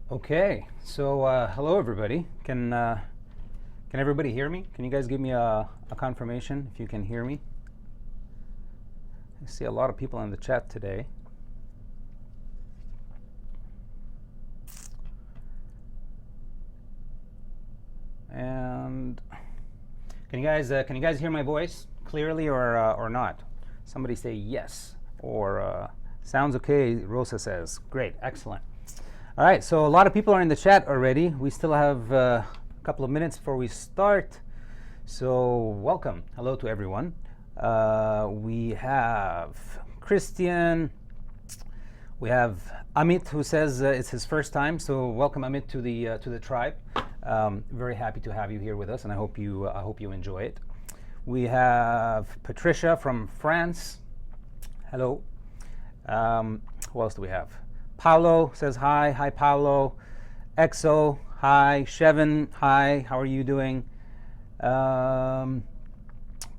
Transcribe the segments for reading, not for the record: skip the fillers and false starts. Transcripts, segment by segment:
Okay, so hello everybody. Can everybody hear me? Can you guys give me a confirmation if you can hear me? I see a lot of people in the chat today. And can you guys hear my voice clearly or not? Somebody say yes or sounds okay. Rosa says great, excellent. All right, so a lot of people are in the chat already. We still have a couple of minutes before we start. So welcome. Hello to everyone. We have Christian. We have Amit, who says it's his first time. So welcome, Amit, to the tribe. Very happy to have you here with us, and I hope you enjoy it. We have Patricia from France. Hello. Who else do we have? Paolo says hi. Hi, Paolo. Exo, hi. Shevin, hi. How are you doing?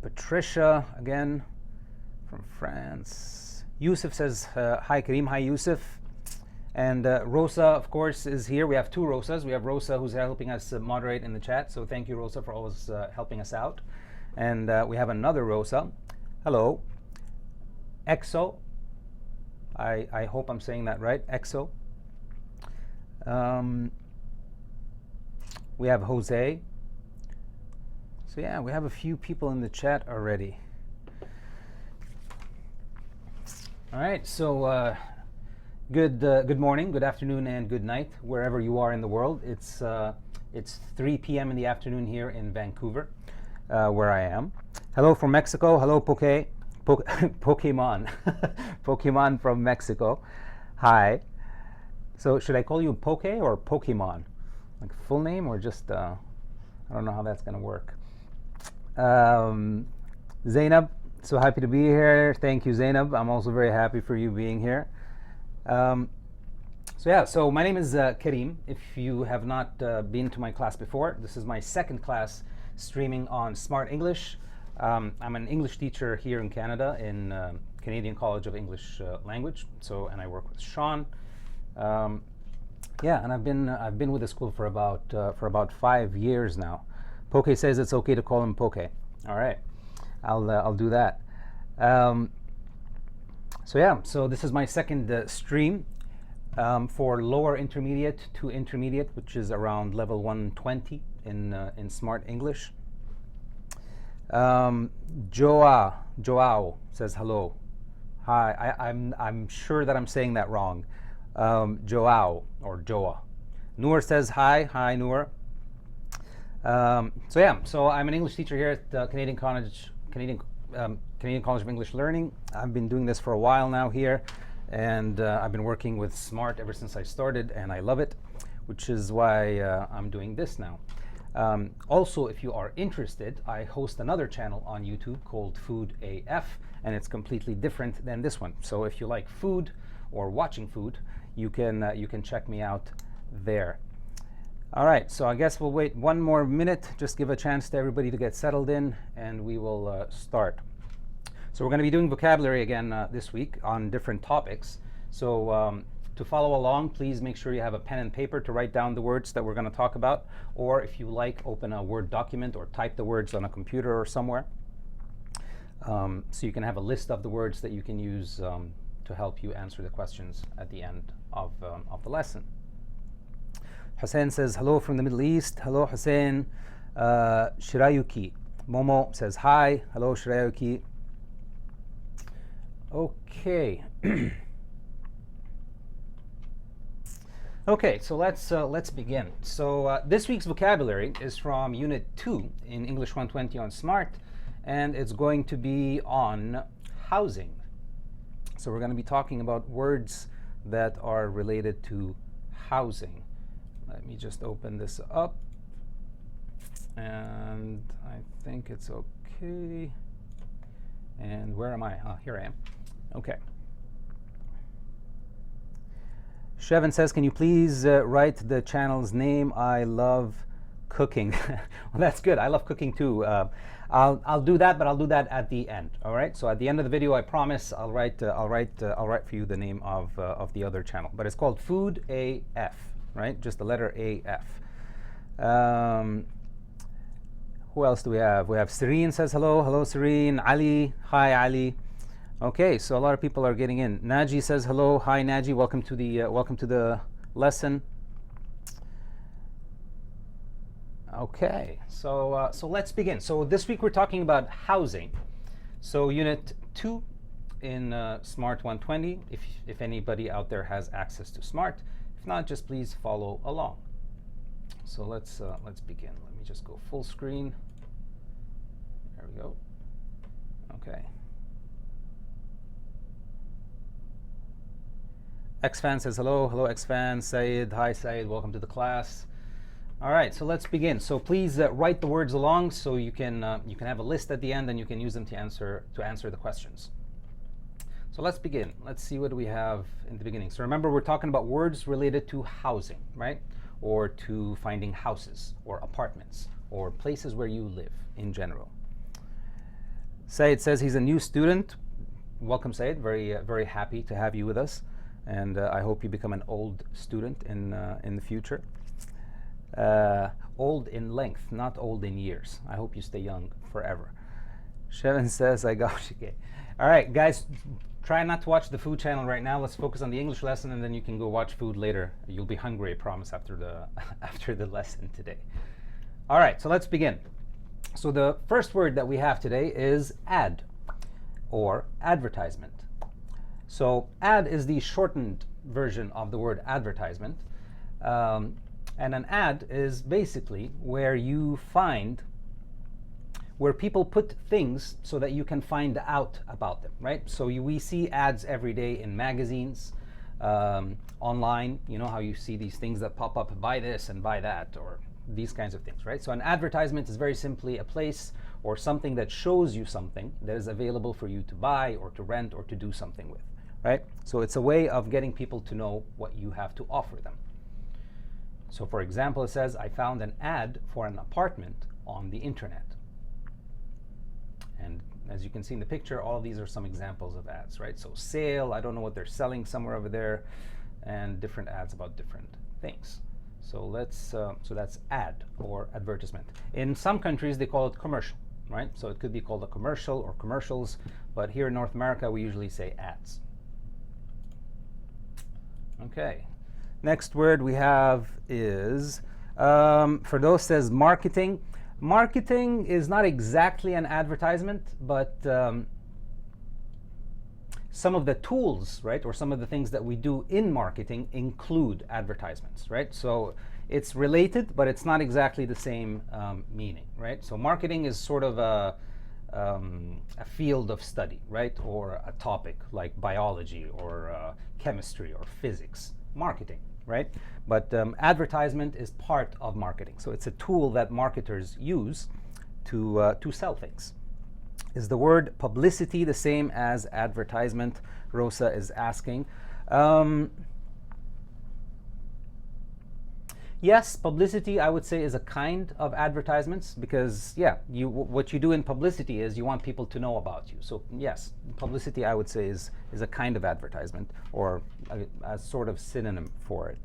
Patricia, again, from France. Yusuf says hi, Karim. Hi, Yusuf. And Rosa, of course, is here. We have two Rosas. We have Rosa, who's helping us moderate in the chat. So thank you, Rosa, for always helping us out. And we have another Rosa. Hello. Exo. I hope I'm saying that right. Exo. We have Jose. So yeah, we have a few people in the chat already. All right, so good morning, good afternoon, and good night wherever you are in the world. It's 3 p.m. in the afternoon here in Vancouver, where I am. Hello from Mexico. Hello, Pokemon. Pokemon from Mexico. Hi. So should I call you Poke or Pokemon? Like full name or just, I don't know how that's going to work. Zainab, so happy to be here. Thank you, Zainab. I'm also very happy for you being here. So my name is Karim. If you have not been to my class before, this is my second class streaming on Smrt English. I'm an English teacher here in Canada in Canadian College of English Language. And I work with Sean. And I've been with the school for about 5 years now. Poke says it's okay to call him Poke. All right, I'll do that. So this is my second stream for lower intermediate to intermediate, which is around level 120 in Smrt English. Joao says hello. Hi. I'm sure that I'm saying that wrong. Joao or Joa. Noor says hi. Hi, Noor. So I'm an English teacher here at Canadian College of English Learning. I've been doing this for a while now here, and I've been working with Smrt ever since I started, and I love it, which is why I'm doing this now. Also, if you are interested, I host another channel on YouTube called Food AF, and it's completely different than this one. So if you like food or watching food, you can check me out there. All right, so I guess we'll wait one more minute, just give a chance to everybody to get settled in, and we will start. So we're going to be doing vocabulary again this week on different topics. So to follow along, please make sure you have a pen and paper to write down the words that we're going to talk about. Or if you like, open a Word document or type the words on a computer or somewhere. So you can have a list of the words that you can use to help you answer the questions at the end of the lesson. Hussein says hello from the Middle East. Hello, Hussein. Shirayuki. Momo says hi. Hello, Shirayuki. Okay. Okay, so let's begin. So this week's vocabulary is from Unit 2 in English 120 on Smrt, and it's going to be on housing. So we're going to be talking about words that are related to housing. Let me just open this up, and I think it's okay. And where am I? Here I am. Okay. Shevin says, can you please write the channel's name? I love cooking. Well, that's good. I love cooking too. I'll do that, but I'll do that at the end. All right. So at the end of the video, I promise I'll write for you the name of the other channel. But it's called Food AF. right? Just the letter AF. Who else do we have? We have Serene says hello. Hello, Serene. Ali. Hi, Ali. Okay, so a lot of people are getting in. Naji says hello. Hi, Naji. Welcome to the lesson. Okay, so let's begin. So this week we're talking about housing. So Unit 2 in Smrt 120. If anybody out there has access to Smrt, if not, just please follow along. So let's begin. Let me just go full screen. There we go. Okay. Xfan says hello. Hello, Xfan. Saeed. Hi, Saeed. Welcome to the class. All right, so let's begin. So please write the words along so you can have a list at the end and you can use them to answer the questions. So let's begin. Let's see what we have in the beginning. So remember, we're talking about words related to housing, right? Or to finding houses or apartments or places where you live in general. Saeed says he's a new student. Welcome, Saeed. Very happy to have you with us. And I hope you become an old student in the future. Old in length, not old in years. I hope you stay young forever. Shevin says, I got you. Okay. All right, guys, try not to watch the food channel right now. Let's focus on the English lesson, and then you can go watch food later. You'll be hungry, I promise, after the lesson today. All right, so let's begin. So the first word that we have today is ad, or advertisement. So ad is the shortened version of the word advertisement. And an ad is basically where people put things so that you can find out about them, right? So we see ads every day in magazines, online. You know how you see these things that pop up, buy this and buy that, or these kinds of things, right? So an advertisement is very simply a place or something that shows you something that is available for you to buy or to rent or to do something with, right? So it's a way of getting people to know what you have to offer them. So for example, it says, I found an ad for an apartment on the internet. And as you can see in the picture, all of these are some examples of ads, right? So sale, I don't know what they're selling somewhere over there, and different ads about different things. So so that's ad or advertisement. In some countries, they call it commercial, right? So it could be called a commercial or commercials, but here in North America, we usually say ads. Okay. Next word we have is, Firdaus says marketing. Marketing is not exactly an advertisement, but some of the tools, right, or some of the things that we do in marketing include advertisements, right? So it's related, but it's not exactly the same meaning, right? So marketing is sort of a field of study, right, or a topic like biology or chemistry or physics. Marketing, right? But advertisement is part of marketing. So it's a tool that marketers use to sell things. Is the word publicity the same as advertisement? Rosa is asking. Yes, publicity, I would say, is a kind of advertisements because, yeah, what you do in publicity is you want people to know about you. So, yes, publicity, I would say, is a kind of advertisement or a sort of synonym for it.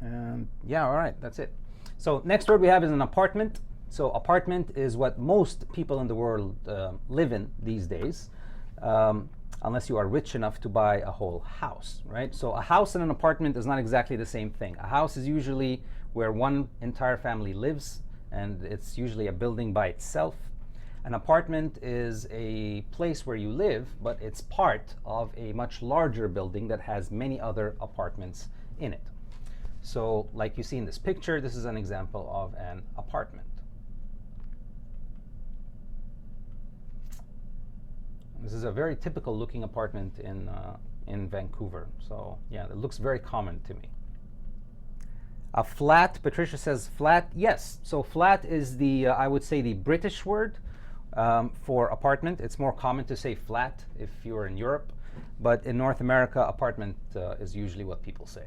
And yeah, all right, that's it. So next word we have is an apartment. So apartment is what most people in the world live in these days. Unless you are rich enough to buy a whole house, right? So a house and an apartment is not exactly the same thing. A house is usually where one entire family lives, and it's usually a building by itself. An apartment is a place where you live, but it's part of a much larger building that has many other apartments in it. So like you see in this picture, this is an example of an apartment. This is a very typical looking apartment in Vancouver. So yeah, it looks very common to me. A flat, Patricia says flat. Yes, so flat is the, I would say the British word for apartment. It's more common to say flat if you're in Europe. But in North America, apartment is usually what people say.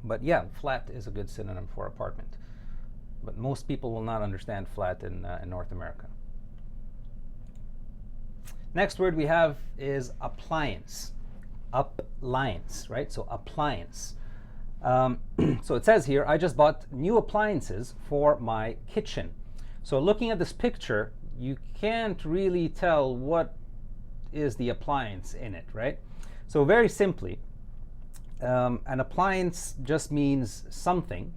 But yeah, flat is a good synonym for apartment. But most people will not understand flat in North America. Next word we have is appliance. appliance, right? So appliance. So it says here, I just bought new appliances for my kitchen. So looking at this picture, you can't really tell what is the appliance in it, right? So very simply, an appliance just means something,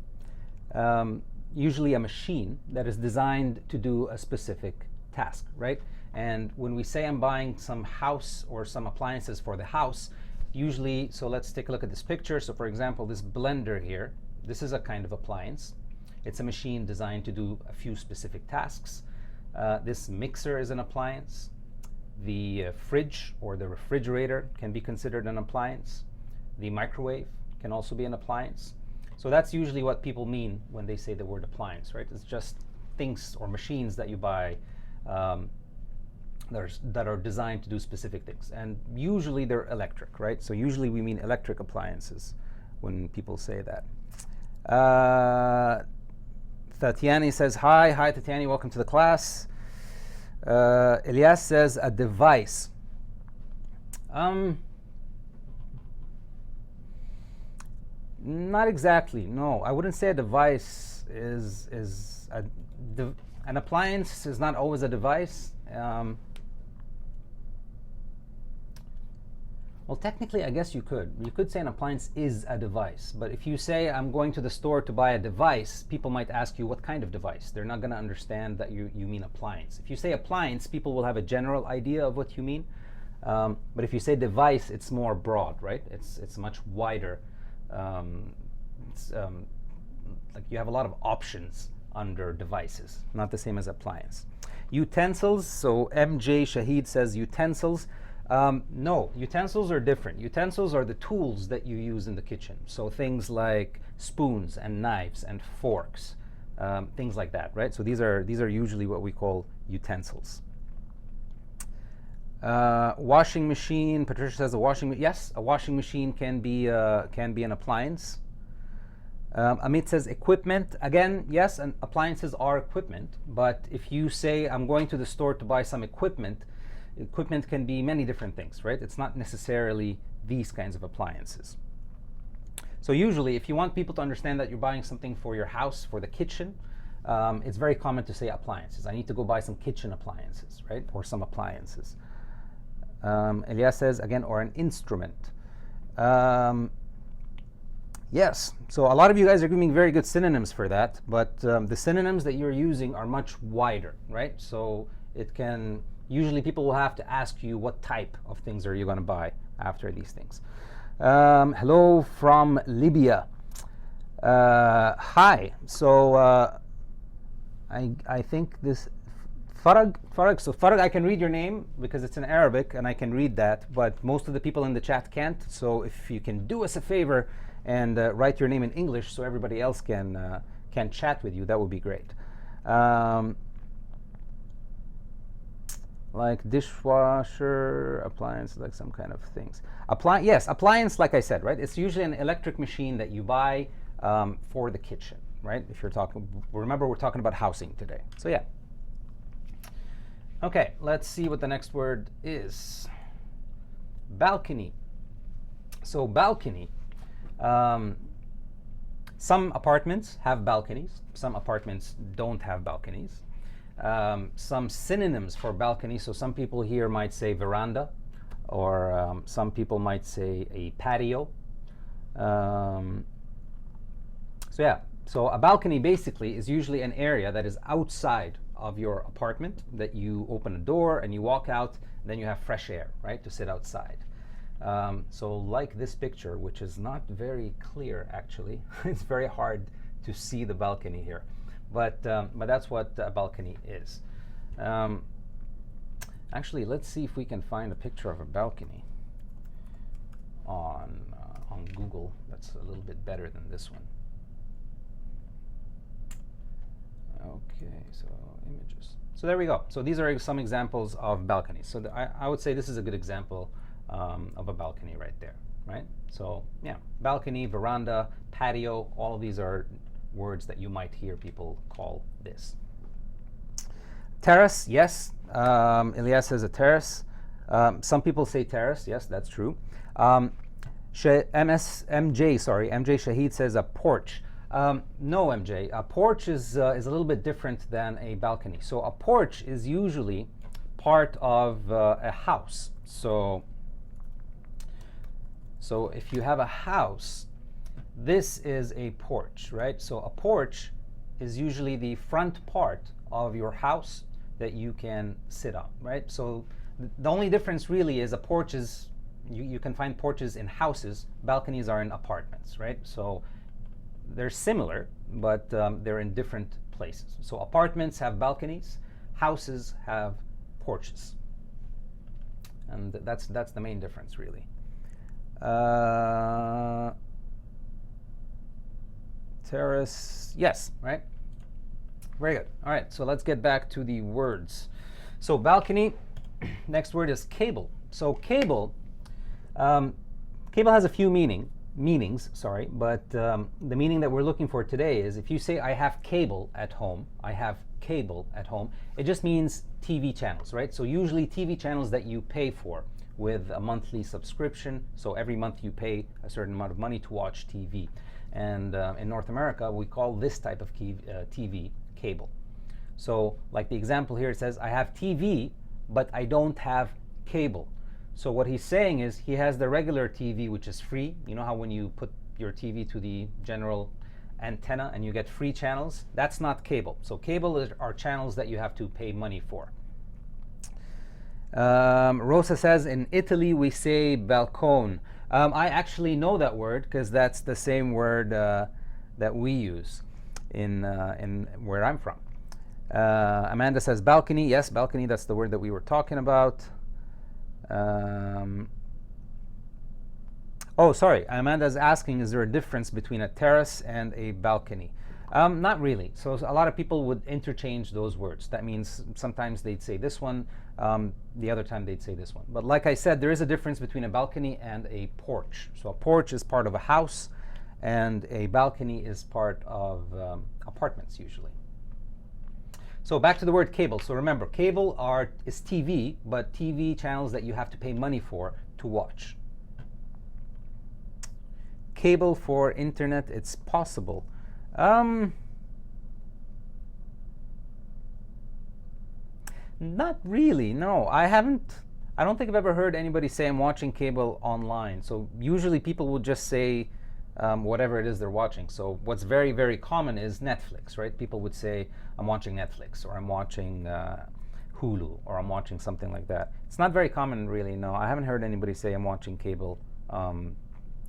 usually a machine that is designed to do a specific task, right? And when we say I'm buying some house or some appliances for the house, usually, so let's take a look at this picture. So for example, this blender here, this is a kind of appliance. It's a machine designed to do a few specific tasks. This mixer is an appliance. The fridge or the refrigerator can be considered an appliance. The microwave can also be an appliance. So that's usually what people mean when they say the word appliance, right? It's just things or machines that you buy that are designed to do specific things. And usually they're electric, right? So usually we mean electric appliances when people say that. Tatiani says, hi Tatiani, welcome to the class. Elias says, a device. Not exactly, no. I wouldn't say a device is an appliance is not always a device. Well, technically, I guess you could. You could say an appliance is a device. But if you say, I'm going to the store to buy a device, people might ask you, what kind of device? They're not going to understand that you mean appliance. If you say appliance, people will have a general idea of what you mean. But if you say device, it's more broad, right? It's much wider. Like you have a lot of options under devices, not the same as appliance. Utensils, so MJ Shahid says utensils. No, utensils are different. Utensils are the tools that you use in the kitchen. So things like spoons and knives and forks, things like that, right? So these are usually what we call utensils. Washing machine. Patricia says a washing. Yes, a washing machine can be an appliance. Amit says equipment. Again, yes, and appliances are equipment. But if you say I'm going to the store to buy some equipment, equipment can be many different things, right? It's not necessarily these kinds of appliances. So usually, if you want people to understand that you're buying something for your house, for the kitchen, it's very common to say appliances. I need to go buy some kitchen appliances, right? Or some appliances. Elias says, again, or an instrument. Yes, so a lot of you guys are giving very good synonyms for that, but the synonyms that you're using are much wider, right? So it can, usually people will have to ask you what type of things are you going to buy after these things. Hello from Libya. Hi, so I think this, Farag, so Farag, I can read your name because it's in Arabic and I can read that, but most of the people in the chat can't, so if you can do us a favor and write your name in English so everybody else can chat with you, that would be great. Like dishwasher, appliance, like some kind of things. Yes, appliance, like I said, right? It's usually an electric machine that you buy for the kitchen, right? If you're talking, remember we're talking about housing today. So yeah. Okay, let's see what the next word is. Balcony. So balcony. Some apartments have balconies. Some apartments don't have balconies. Some synonyms for balcony. So some people here might say veranda, or some people might say a patio. So yeah, so a balcony basically is usually an area that is outside of your apartment, that you open a door and you walk out, then you have fresh air, right, to sit outside. So like this picture, which is not very clear actually. It's very hard to see the balcony here. But that's what a balcony is. Actually, let's see if we can find a picture of a balcony on Google. That's a little bit better than this one. Okay, so images. So there we go. So these are some examples of balconies. So I would say this is a good example of a balcony right there, right? So yeah, balcony, veranda, patio, all of these are words that you might hear people call this. Terrace, yes. Elias says a terrace. Some people say terrace. Yes, that's true. MJ Shahid says a porch. No, MJ. A porch is a little bit different than a balcony. So a porch is usually part of a house. So if you have a house, this is a porch, right? So a porch is usually the front part of your house that you can sit on, right? So the only difference really is a porch is, you can find porches in houses, balconies are in apartments, right? So they're similar, but they're in different places. So apartments have balconies, houses have porches. And that's the main difference, really. Terrace, yes, right? Very good. All right, so let's get back to the words. So balcony, next word is cable. So cable has a few meanings, but the meaning that we're looking for today is if you say I have cable at home, it just means TV channels, right? So usually TV channels that you pay for with a monthly subscription. So every month you pay a certain amount of money to watch TV. And in North America, we call this type of TV cable. So like the example here, it says, I have TV, but I don't have cable. So what he's saying is he has the regular TV, which is free. You know how when you put your TV to the general antenna and you get free channels? That's not cable. So cable are channels that you have to pay money for. Rosa says, in Italy we say balcone. I actually know that word because that's the same word that we use in where I'm from. Amanda says balcony. Yes, balcony, that's the word that we were talking about. Oh, sorry. Amanda's asking, is there a difference between a terrace and a balcony? Not really. So a lot of people would interchange those words. That means sometimes they'd say this one, the other time they'd say this one. But like I said, there is a difference between a balcony and a porch. So a porch is part of a house, and a balcony is part of apartments usually. So back to the word cable. So remember, cable is TV, but TV channels that you have to pay money for to watch. Cable for internet, it's possible. Not really, no. I don't think I've ever heard anybody say I'm watching cable online. So usually people will just say whatever it is they're watching. So what's very, very common is Netflix, right? People would say, I'm watching Netflix, or I'm watching Hulu, or I'm watching something like that. It's not very common, really, no. I haven't heard anybody say I'm watching cable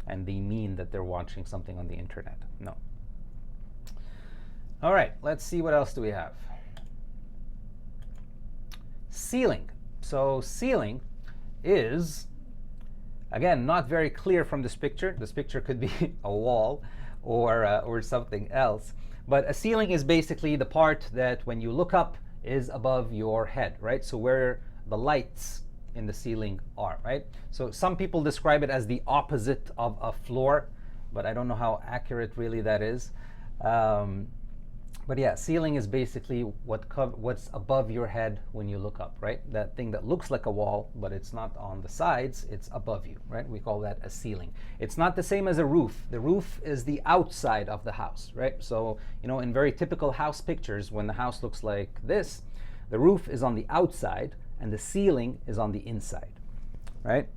and they mean that they're watching something on the internet. No. All right, let's see what else do we have. Ceiling. So ceiling is, again, not very clear from this picture. This picture could be a wall or something else. But a ceiling is basically the part that when you look up is above your head, right? So where the lights in the ceiling are, right? So some people describe it as the opposite of a floor, but I don't know how accurate really that is. But yeah, ceiling is basically what's above your head when you look up, right? That thing that looks like a wall, but it's not on the sides, it's above you, right? We call that a ceiling. It's not the same as a roof. The roof is the outside of the house, right? So, you know, in very typical house pictures, when the house looks like this, the roof is on the outside and the ceiling is on the inside, right?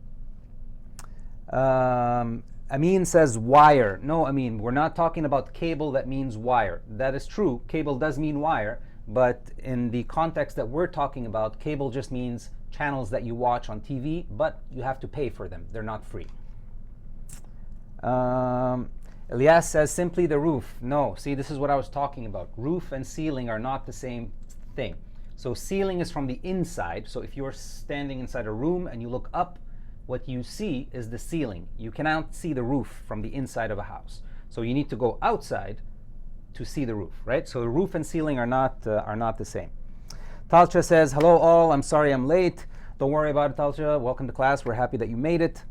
Amin says wire. No, Amin, we're not talking about cable that means wire. That is true. Cable does mean wire, but in the context that we're talking about, cable just means channels that you watch on TV, but you have to pay for them. They're not free. Elias says simply the roof. No, see, this is what I was talking about. Roof and ceiling are not the same thing. So ceiling is from the inside. So if you're standing inside a room and you look up, what you see is the ceiling. You cannot see the roof from the inside of a house. So you need to go outside to see the roof, right? So the roof and ceiling are not the same. Talcha says, hello all, I'm sorry I'm late. Don't worry about it, Talcha. Welcome to class. We're happy that you made it.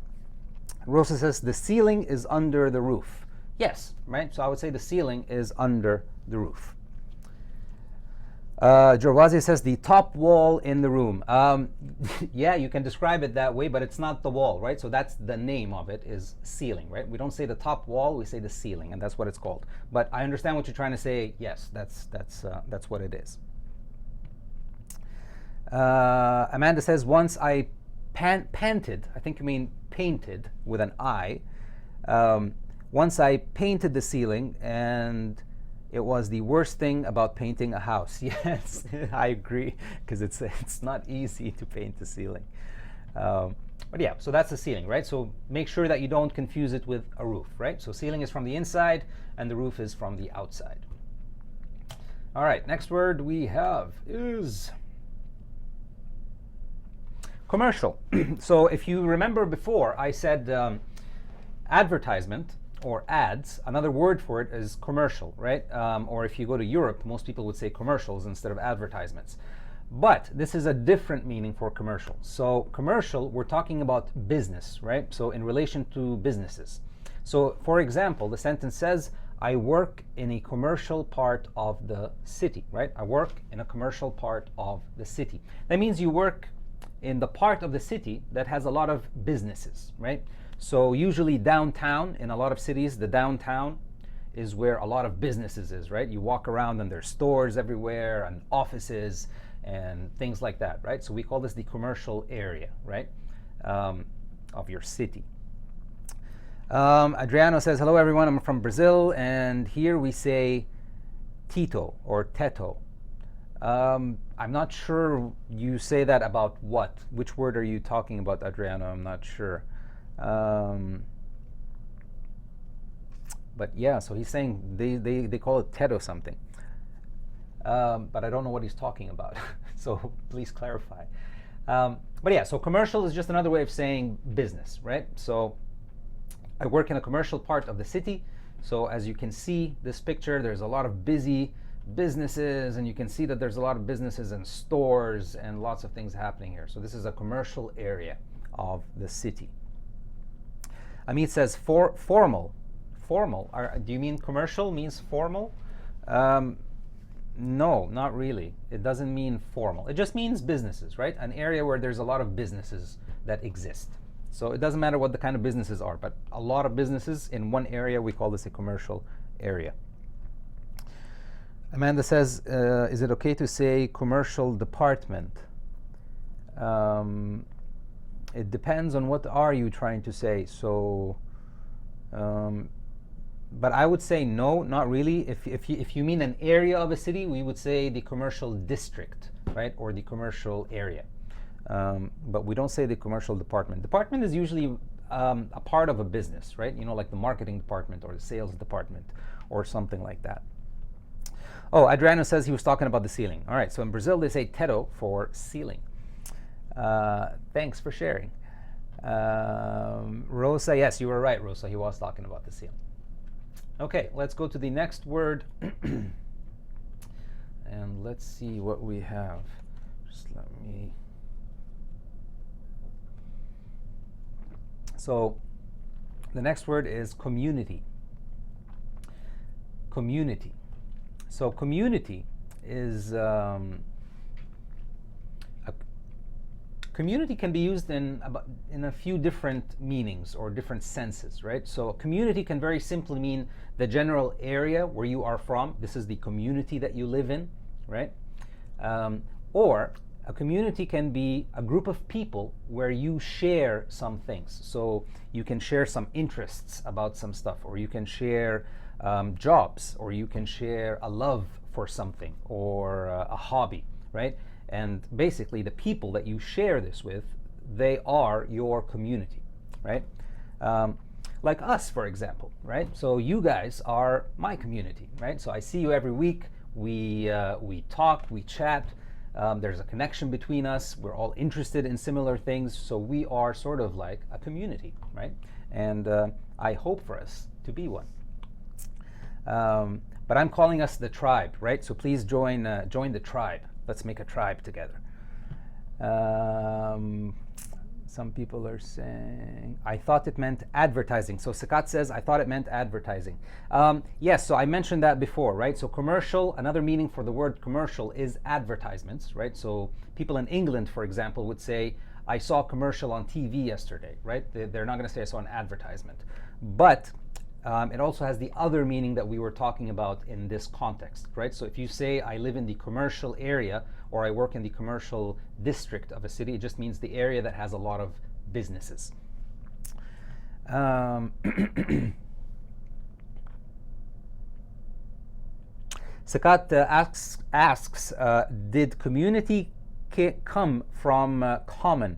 Rosa says, the ceiling is under the roof. Yes, right? So I would say the ceiling is under the roof. Gervasi says the top wall in the room. Yeah, you can describe it that way, but it's not the wall, right? So that's the name of it, is ceiling, right? We don't say the top wall, we say the ceiling, and that's what it's called. But I understand what you're trying to say. Yes, that's what it is. Amanda says, once I panted, I think you mean painted with an I. Once I painted the ceiling, and it was the worst thing about painting a house. Yes, I agree, because it's not easy to paint the ceiling. But yeah, so that's the ceiling, right? So make sure that you don't confuse it with a roof, right? So ceiling is from the inside, and the roof is from the outside. All right, next word we have is commercial. So if you remember before, I said advertisement, or ads. Another word for it is commercial, right? Or if you go to Europe, most people would say commercials instead of advertisements. But this is a different meaning for commercial. So commercial, we're talking about business, right? So in relation to businesses. So for example, the sentence says, I work in a commercial part of the city, right? I work in a commercial part of the city. That means you work in the part of the city that has a lot of businesses, right? So usually downtown, in a lot of cities, the downtown is where a lot of businesses is, right? You walk around and there's stores everywhere and offices and things like that, right? So we call this the commercial area, right, of your city. Adriano says, hello everyone, I'm from Brazil, and here we say Tito or Teto. I'm not sure you say that about what. Which word are you talking about, Adriano? I'm not sure. But yeah, so he's saying they call it Teto something. But I don't know what he's talking about. So please clarify. But yeah, so commercial is just another way of saying business, right? So I work in a commercial part of the city. So as you can see, this picture, there's a lot of busy businesses, and you can see that there's a lot of businesses and stores and lots of things happening here. So this is a commercial area of the city. Amit says formal. Formal. Do you mean commercial means formal? No, not really. It doesn't mean formal. It just means businesses, right? An area where there's a lot of businesses that exist. So it doesn't matter what the kind of businesses are, but a lot of businesses in one area, we call this a commercial area. Amanda says, is it okay to say commercial department? It depends on what are you trying to say. So, but I would say no, not really. If you mean an area of a city, we would say the commercial district, right, or the commercial area. But we don't say the commercial department. Department is usually a part of a business, right? You know, like the marketing department or the sales department or something like that. Oh, Adriano says he was talking about the ceiling. All right, so in Brazil they say teto for ceiling. Thanks for sharing. Rosa, yes, you were right, Rosa. He was talking about the ceiling. Okay, let's go to the next word. And let's see what we have. Just let me... So the next word is community. Community. So community is... Community can be used in a few different meanings or different senses, right? So a community can very simply mean the general area where you are from. This is the community that you live in, right? Or a community can be a group of people where you share some things. So you can share some interests about some stuff, or you can share jobs, or you can share a love for something, or a hobby, right? And basically the people that you share this with, they are your community, right? Like us, for example, right? So you guys are my community, right? So I see you every week. We talk, we chat. There's a connection between us. We're all interested in similar things. So we are sort of like a community, right? And I hope for us to be one. But I'm calling us the tribe, right? So please join the tribe. Let's make a tribe together. Some people are saying, I thought it meant advertising. So Sakat says, I thought it meant advertising. Yes, so I mentioned that before, right? So commercial, another meaning for the word commercial is advertisements, right? So people in England, for example, would say, I saw a commercial on TV yesterday, right? They're not going to say I saw an advertisement. But it also has the other meaning that we were talking about in this context, right? So if you say I live in the commercial area or I work in the commercial district of a city, it just means the area that has a lot of businesses. Sakat asks, did community come from common?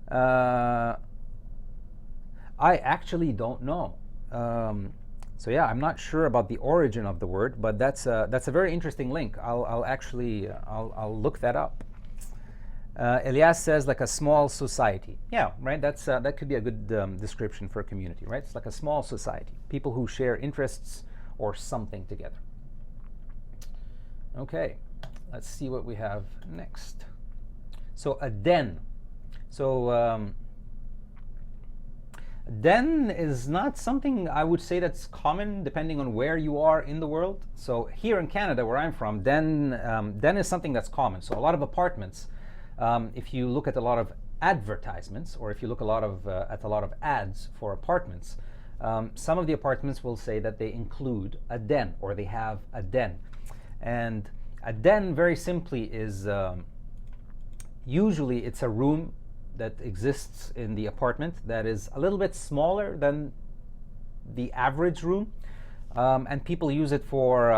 I actually don't know. So yeah, I'm not sure about the origin of the word, but that's a very interesting link. I'll look that up. Elias says like a small society. Yeah, right. That could be a good description for a community, right? It's like a small society, people who share interests or something together. Okay, let's see what we have next. So a den. So den is not something I would say that's common depending on where you are in the world. So here in Canada, where I'm from, den is something that's common. So a lot of apartments, if you look at a lot of advertisements or if you look at a lot of ads for apartments, some of the apartments will say that they include a den or they have a den. And a den, very simply, is usually it's a room that exists in the apartment that is a little bit smaller than the average room, and people use it for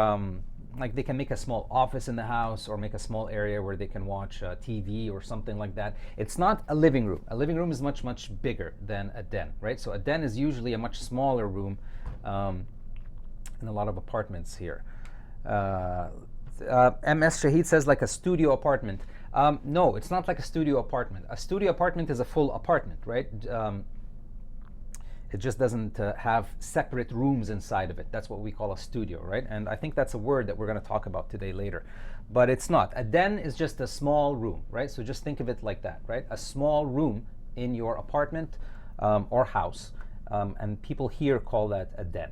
like they can make a small office in the house or make a small area where they can watch TV or something like that. It's not a living room. A living room is much bigger than a den, right? So a den is usually a much smaller room in a lot of apartments here. MS Shahid says like a studio apartment. No, it's not like a studio apartment. A studio apartment is a full apartment, right? It just doesn't have separate rooms inside of it. That's what we call a studio, right? And I think that's a word that we're going to talk about today later. But it's not. A den is just a small room, right? So just think of it like that, right? A small room in your apartment or house. And people here call that a den.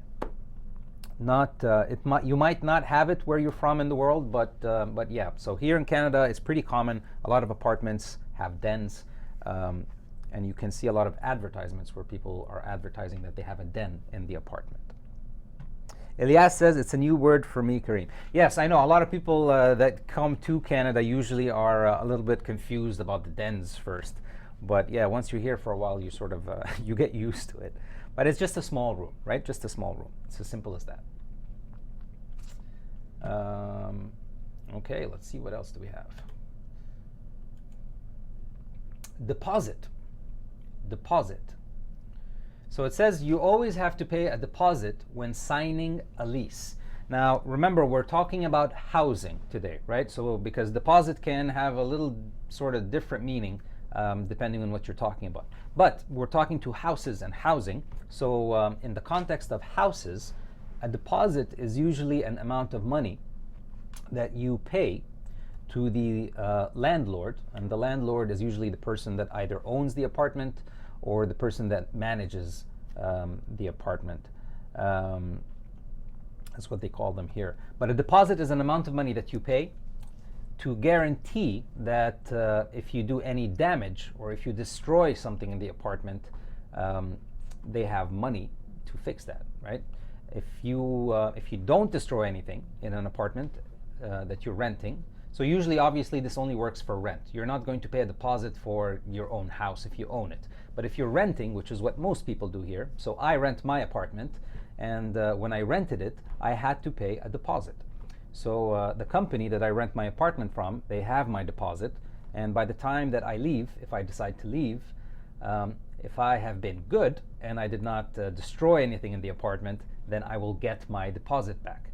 You might not have it where you're from in the world, but yeah. So here in Canada, it's pretty common. A lot of apartments have dens, and you can see a lot of advertisements where people are advertising that they have a den in the apartment. Elias says it's a new word for me, Karim. Yes, I know a lot of people that come to Canada usually are a little bit confused about the dens first, but yeah, once you're here for a while, you sort of you get used to it. But it's just a small room, right? Just a small room. It's as simple as that. Okay, let's see, what else do we have? Deposit. So it says you always have to pay a deposit when signing a lease. Now, remember, we're talking about housing today, right? So because deposit can have a little sort of different meaning depending on what you're talking about. But we're talking to houses and housing. So in the context of houses, a deposit is usually an amount of money that you pay to the landlord. And the landlord is usually the person that either owns the apartment or the person that manages the apartment. That's what they call them here. But a deposit is an amount of money that you pay to guarantee that if you do any damage or if you destroy something in the apartment, they have money to fix that, right? If you don't destroy anything in an apartment that you're renting, so usually, obviously, this only works for rent. You're not going to pay a deposit for your own house if you own it. But if you're renting, which is what most people do here, so I rent my apartment, and when I rented it, I had to pay a deposit. So the company that I rent my apartment from, they have my deposit, and by the time that I leave, if I decide to leave, if I have been good and I did not destroy anything in the apartment, then I will get my deposit back.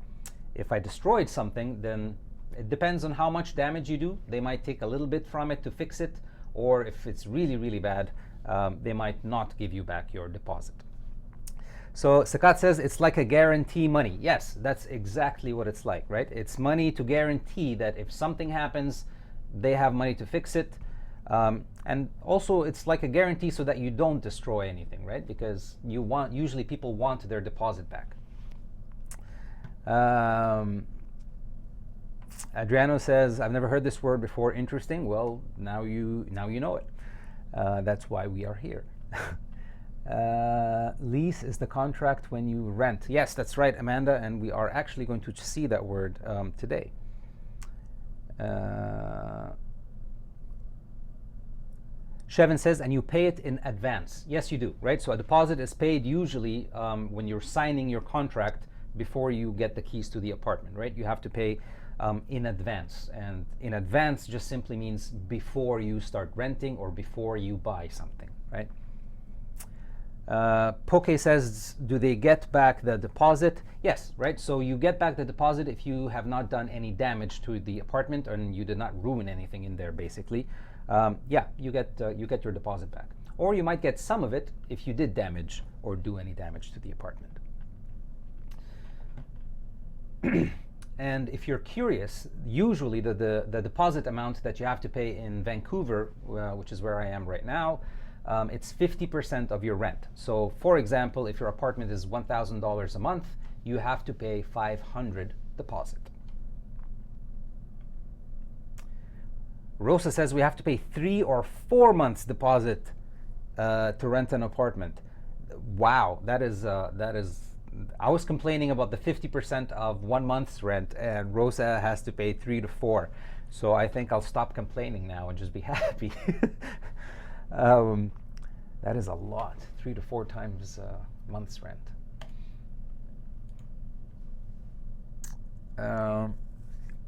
If I destroyed something, then it depends on how much damage you do. They might take a little bit from it to fix it, or if it's really, really bad, they might not give you back your deposit. So Sakat says it's like a guarantee money. Yes, that's exactly what it's like, right? It's money to guarantee that if something happens, they have money to fix it. And also, it's like a guarantee so that you don't destroy anything, right? Because usually people want their deposit back. Adriano says, I've never heard this word before. Interesting. Well, now you know it. That's why we are here. Lease is the contract when you rent. Yes, that's right, Amanda, and we are actually going to see that word today. Shevin says, and you pay it in advance. Yes, you do, right? So a deposit is paid usually when you're signing your contract before you get the keys to the apartment, right? You have to pay in advance. And in advance just simply means before you start renting or before you buy something, right? Poke says, do they get back the deposit? Yes, right? So you get back the deposit if you have not done any damage to the apartment and you did not ruin anything in there, basically. Yeah, you get your deposit back. Or you might get some of it if you did damage or do any damage to the apartment. And if you're curious, usually the deposit amount that you have to pay in Vancouver, which is where I am right now, it's 50% of your rent. So for example, if your apartment is $1,000 a month, you have to pay $500 deposit. Rosa says we have to pay 3 or 4 months deposit to rent an apartment. Wow, that is. I was complaining about the 50% of 1 month's rent, and Rosa has to pay 3 to 4. So I think I'll stop complaining now and just be happy. That is a lot, 3 to 4 times a month's rent.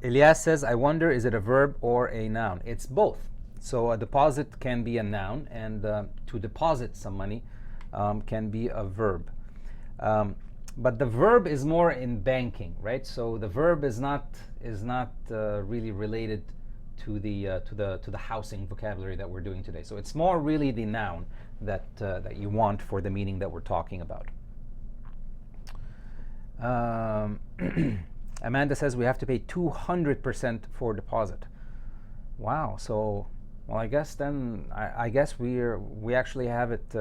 Elias says, I wonder, is it a verb or a noun? It's both. So a deposit can be a noun, and to deposit some money can be a verb. But the verb is more in banking, right? So the verb is not really related to the housing vocabulary that we're doing today. So it's more really the noun that you want for the meaning that we're talking about. Amanda says we have to pay 200% for deposit. Wow. So, well, I guess then I guess we actually have it.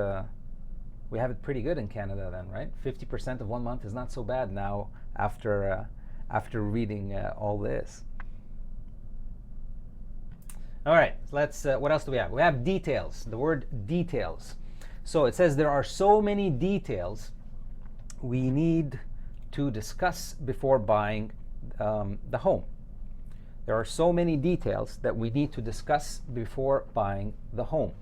We have it pretty good in Canada then, right? 50% of 1 month is not so bad now after reading all this. All right, let's. What else do we have? We have details. The word details. So it says there are so many details we need to discuss before buying the home. There are so many details that we need to discuss before buying the home.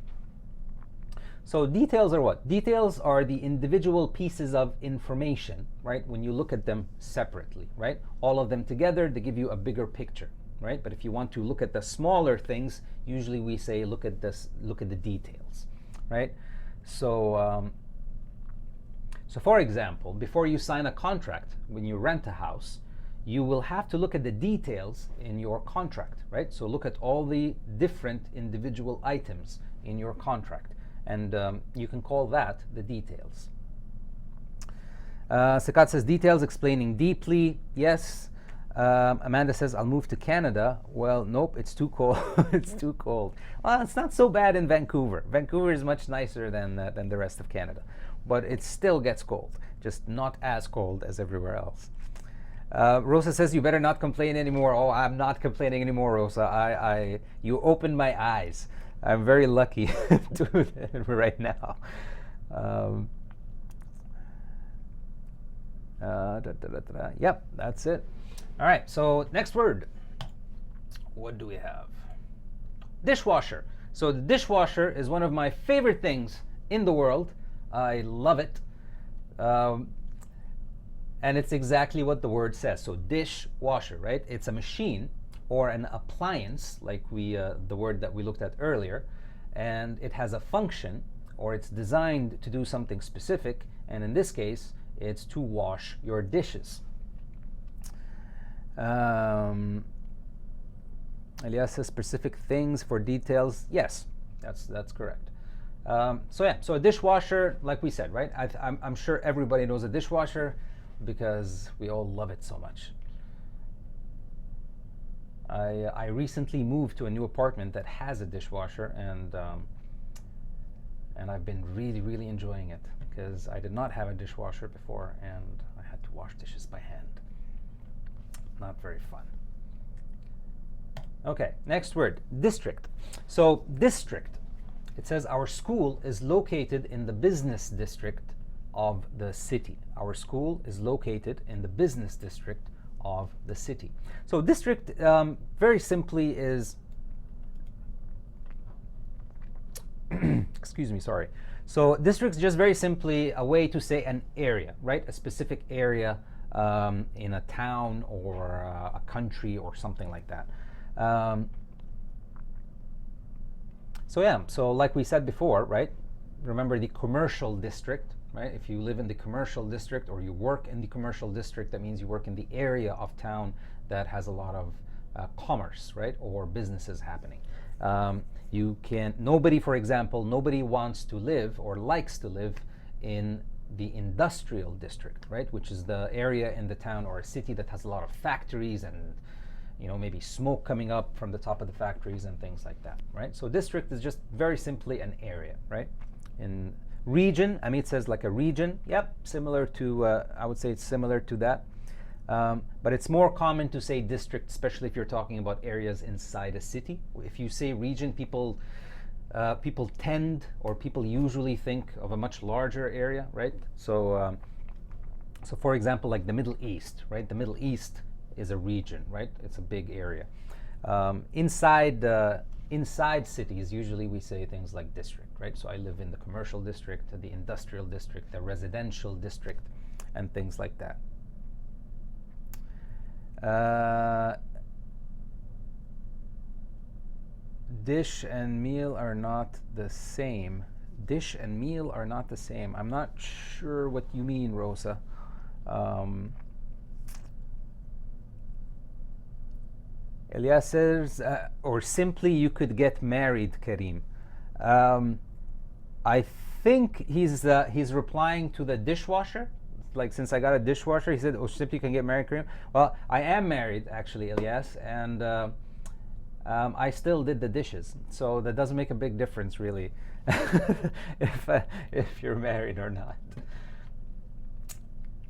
So details are what? Details are the individual pieces of information, right? When you look at them separately, right? All of them together, they give you a bigger picture, right? But if you want to look at the smaller things, usually we say look at the details, right? So so for example, before you sign a contract, when you rent a house, you will have to look at the details in your contract, right? So look at all the different individual items in your contract. And you can call that the details. Sakat says details explaining deeply. Yes. Amanda says I'll move to Canada. Well, nope, it's too cold. It's too cold. Well, it's not so bad in Vancouver. Vancouver is much nicer than the rest of Canada, but it still gets cold, just not as cold as everywhere else. Rosa says you better not complain anymore. Oh, I'm not complaining anymore, Rosa. You opened my eyes. I'm very lucky right now. Yep, that's it. All right, so next word. What do we have? Dishwasher. So the dishwasher is one of my favorite things in the world. I love it. And it's exactly what the word says. So dishwasher, right? It's a machine or an appliance, like the word that we looked at earlier, and it has a function, or it's designed to do something specific, and in this case, it's to wash your dishes. Elias says specific things for details. Yes, that's correct. So yeah, so a dishwasher, like we said, right? I'm sure everybody knows a dishwasher because we all love it so much. I recently moved to a new apartment that has a dishwasher, and I've been really enjoying it because I did not have a dishwasher before and I had to wash dishes by hand. Not very fun. Okay, next word, district. So district, it says our school is located in the business district of the city. Our school is located in the business district of the city. So district, very simply is, excuse me, sorry. So district is just very simply a way to say an area, right? A specific area in a town or a country or something like that. So yeah, so like we said before, right? Remember the commercial district, right? If you live in the commercial district or you work in the commercial district, that means you work in the area of town that has a lot of commerce, right? Or businesses happening. Nobody, for example, nobody wants to live or likes to live in the industrial district, right? Which is the area in the town or a city that has a lot of factories and, you know, maybe smoke coming up from the top of the factories and things like that, right? So district is just very simply an area, right? In region, I mean, it says like a region. Yep, similar to, I would say it's similar to that. But it's more common to say district, especially if you're talking about areas inside a city. If you say region, people tend, or people usually think of a much larger area, right? So, so for example, like the Middle East, right? The Middle East is a region, right? It's a big area. Inside cities, usually we say things like district, right? So I live in the commercial district, the industrial district, the residential district, and things like that. Dish and meal are not the same. Dish and meal are not the same. I'm not sure what you mean, Rosa. Elias says, or simply you could get married, Karim. I think he's replying to the dishwasher. Like, since I got a dishwasher, he said, oh, simply you can get married, Karim. Well, I am married, actually, Elias, and I still did the dishes. So that doesn't make a big difference, really, if you're married or not.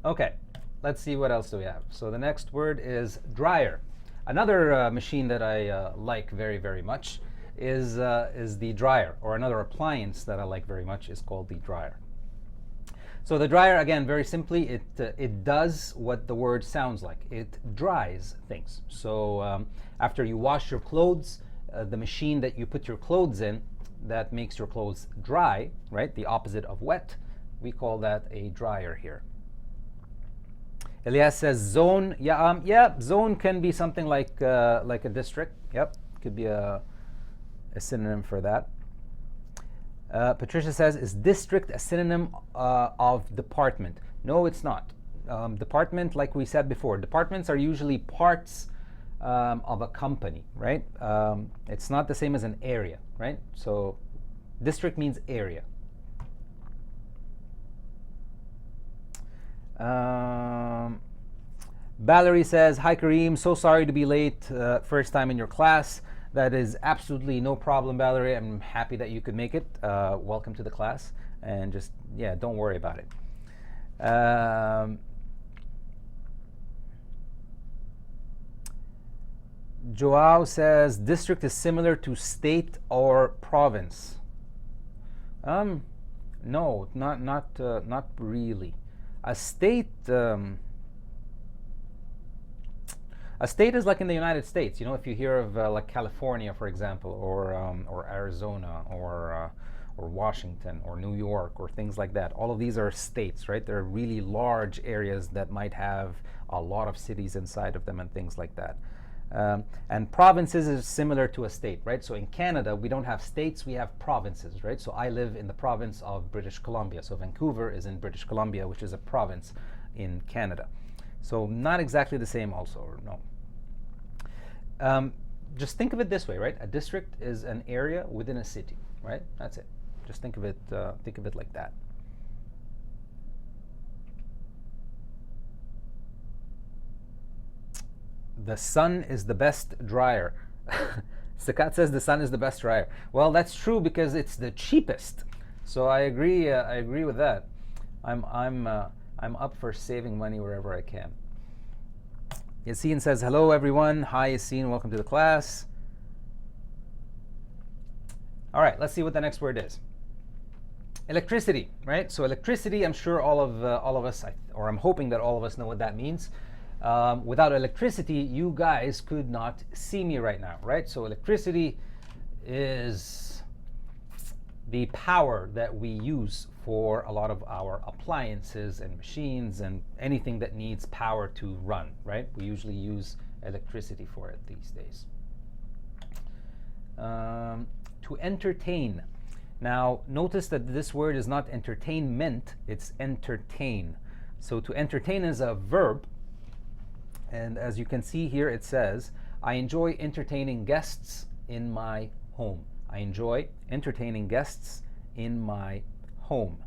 Okay, let's see what else do we have. So the next word is dryer. Another machine that I like very much is the dryer, or another appliance that I like very much is called the dryer. So the dryer, again, very simply, it does what the word sounds like. It dries things. So after you wash your clothes, the machine that you put your clothes in that makes your clothes dry, right? The opposite of wet, we call that a dryer here. Elias says zone. Yeah, zone can be something like a district. Yep, could be a synonym for that. Patricia says, is district a synonym of department? No, it's not. Department, like we said before, departments are usually parts of a company, right? It's not the same as an area, right? So district means area. Valerie says, hi Kareem, so sorry to be late, first time in your class. That is absolutely no problem, Valerie. I'm happy that you could make it. Welcome to the class, and just, yeah, don't worry about it. Joao says, district is similar to state or province. No, not really. A state is like in the United States. You know, if you hear of like California, for example, or Arizona, or Washington, or New York, or things like that. All of these are states, right? They're really large areas that might have a lot of cities inside of them and things like that. And provinces is similar to a state, right? So in Canada, we don't have states, we have provinces, right? So I live in the province of British Columbia. So Vancouver is in British Columbia, which is a province in Canada. So not exactly the same also, or no. Just think of it this way, right? A district is an area within a city, right? That's it. Just think of it like that. The sun is the best dryer. Sakat says the sun is the best dryer. Well, that's true because it's the cheapest. So I agree. I agree with that. I'm up for saving money wherever I can. Yassine says hello everyone. Hi Yassine, welcome to the class. All right, let's see what the next word is. Electricity, right? So electricity, I'm sure all of us, or I'm hoping that all of us know what that means. Without electricity, you guys could not see me right now, right? So electricity is the power that we use for a lot of our appliances and machines and anything that needs power to run, right? We usually use electricity for it these days. To entertain. Now, notice that this word is not entertainment, it's entertain. So to entertain is a verb. And as you can see here, it says, I enjoy entertaining guests in my home. I enjoy entertaining guests in my home.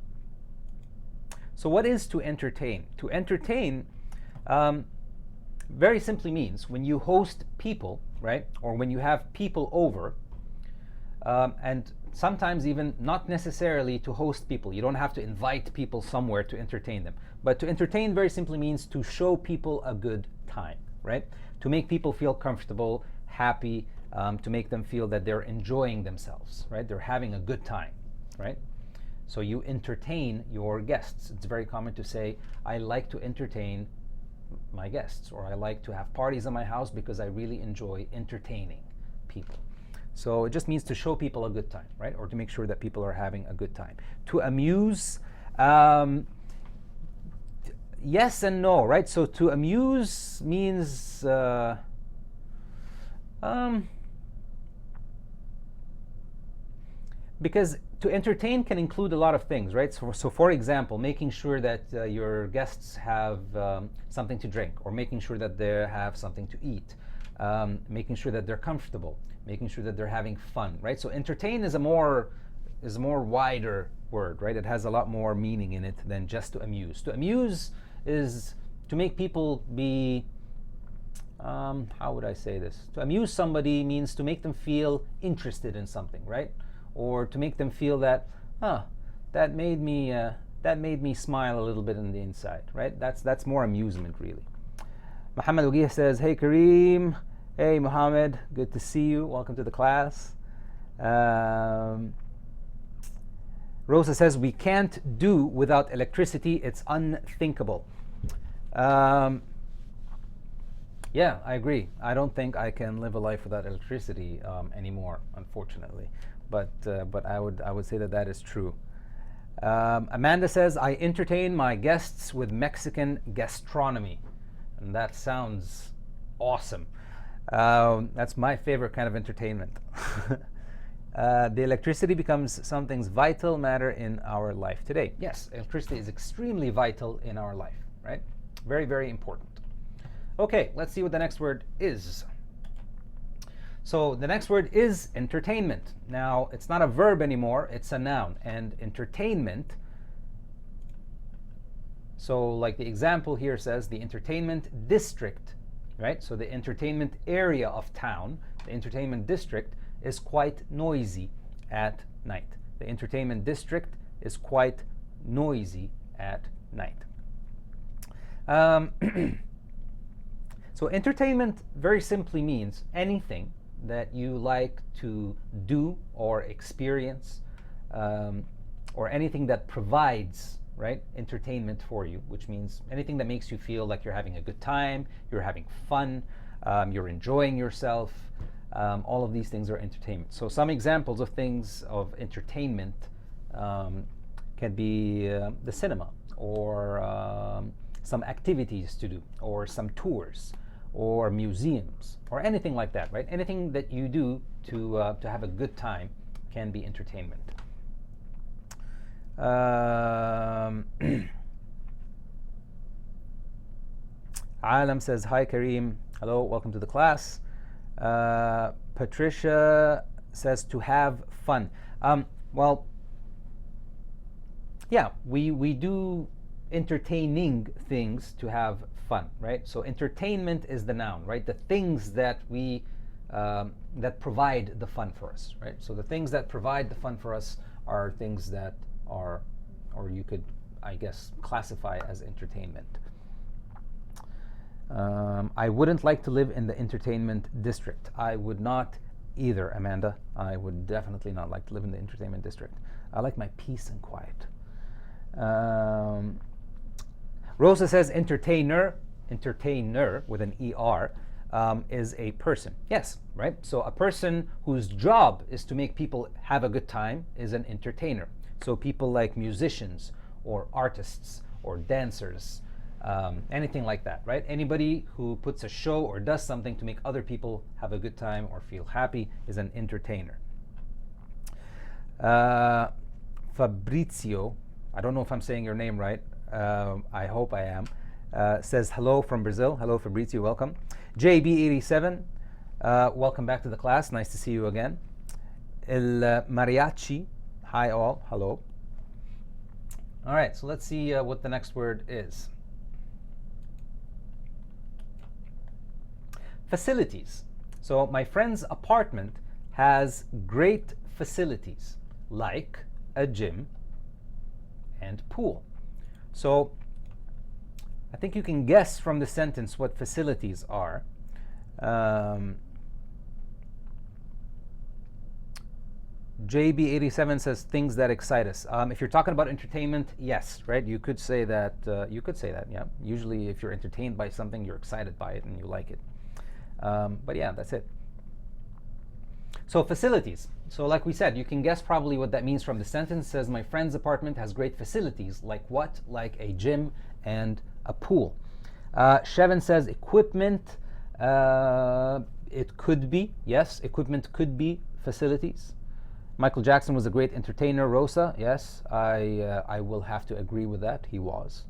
So what is to entertain? To entertain very simply means when you host people, right? Or when you have people over, and sometimes even not necessarily to host people. You don't have to invite people somewhere to entertain them. But to entertain very simply means to show people a good time, right? To make people feel comfortable, happy, to make them feel that they're enjoying themselves, right? They're having a good time, right? So you entertain your guests. It's very common to say, I like to entertain my guests, or I like to have parties in my house because I really enjoy entertaining people. So it just means to show people a good time, right? Or to make sure that people are having a good time. To amuse, yes and no, right? So to amuse means because to entertain can include a lot of things, right? So for example, making sure that your guests have something to drink, or making sure that they have something to eat, making sure that they're comfortable, making sure that they're having fun, right? So entertain is a more wider word, right? It has a lot more meaning in it than just to amuse. To amuse is to make people be, how would I say this? To amuse somebody means to make them feel interested in something, right? Or to make them feel that, that made me smile a little bit on the inside, right? That's more amusement, really. Muhammad Wagih says, hey Karim. Hey Muhammad, good to see you. Welcome to the class. Rosa says, we can't do without electricity. It's unthinkable. Yeah, I agree. I don't think I can live a life without electricity anymore, unfortunately. But I would say that is true. Amanda says, I entertain my guests with Mexican gastronomy. And that sounds awesome. That's my favorite kind of entertainment. The electricity becomes something's vital matter in our life today. Yes, electricity is extremely vital in our life, right? Very, very important. Okay, let's see what the next word is. So the next word is entertainment. Now, it's not a verb anymore, it's a noun. And entertainment, so like the example here says, the entertainment district, right? So the entertainment area of town, the entertainment district, is quite noisy at night. The entertainment district is quite noisy at night. So entertainment very simply means anything that you like to do or experience, or anything that provides, right, entertainment for you, which means anything that makes you feel like you're having a good time, you're having fun, you're enjoying yourself. All of these things are entertainment. So some examples of things of entertainment can be the cinema, or some activities to do, or some tours, or museums, or anything like that, right? Anything that you do to have a good time can be entertainment. Alam says, hi Karim. Hello, welcome to the class. Patricia says to have fun. Well, yeah, we do entertaining things to have fun, right? So entertainment is the noun, right? The things that we that provide the fun for us, right? So the things that provide the fun for us are things that are, or you could, I guess, classify as entertainment. I wouldn't like to live in the entertainment district. I would not either, Amanda. I would definitely not like to live in the entertainment district. I like my peace and quiet. Rosa says entertainer with an ER is a person. Yes, right? So a person whose job is to make people have a good time is an entertainer. So people like musicians or artists or dancers, anything like that, right? Anybody who puts a show or does something to make other people have a good time or feel happy is an entertainer. Fabrizio, I don't know if I'm saying your name right. I hope I am. Says hello from Brazil. Hello, Fabrizio. Welcome. JB87, welcome back to the class. Nice to see you again. El Mariachi. Hi, all. Hello. All right, so let's see what the next word is. Facilities. So my friend's apartment has great facilities, like a gym and pool. So I think you can guess from the sentence what facilities are. JB87 says things that excite us. If you're talking about entertainment, yes, right? You could say that. Yeah. Usually, if you're entertained by something, you're excited by it and you like it. But yeah, that's it. So facilities. So like we said, you can guess probably what that means from the sentence. It says my friend's apartment has great facilities. Like what? Like a gym and a pool. Shevin says equipment. It could be. Yes, equipment could be facilities. Michael Jackson was a great entertainer. Rosa, yes, I will have to agree with that. He was.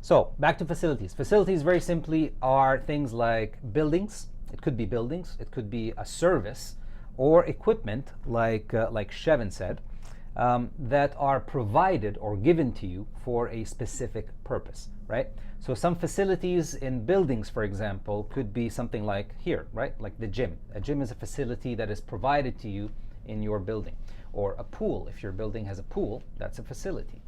So back to facilities. Facilities, very simply, are things like buildings. It could be buildings. It could be a service or equipment, like Shevin said, that are provided or given to you for a specific purpose, right? So some facilities in buildings, for example, could be something like here, right? Like the gym. A gym is a facility that is provided to you in your building. Or a pool. If your building has a pool, that's a facility.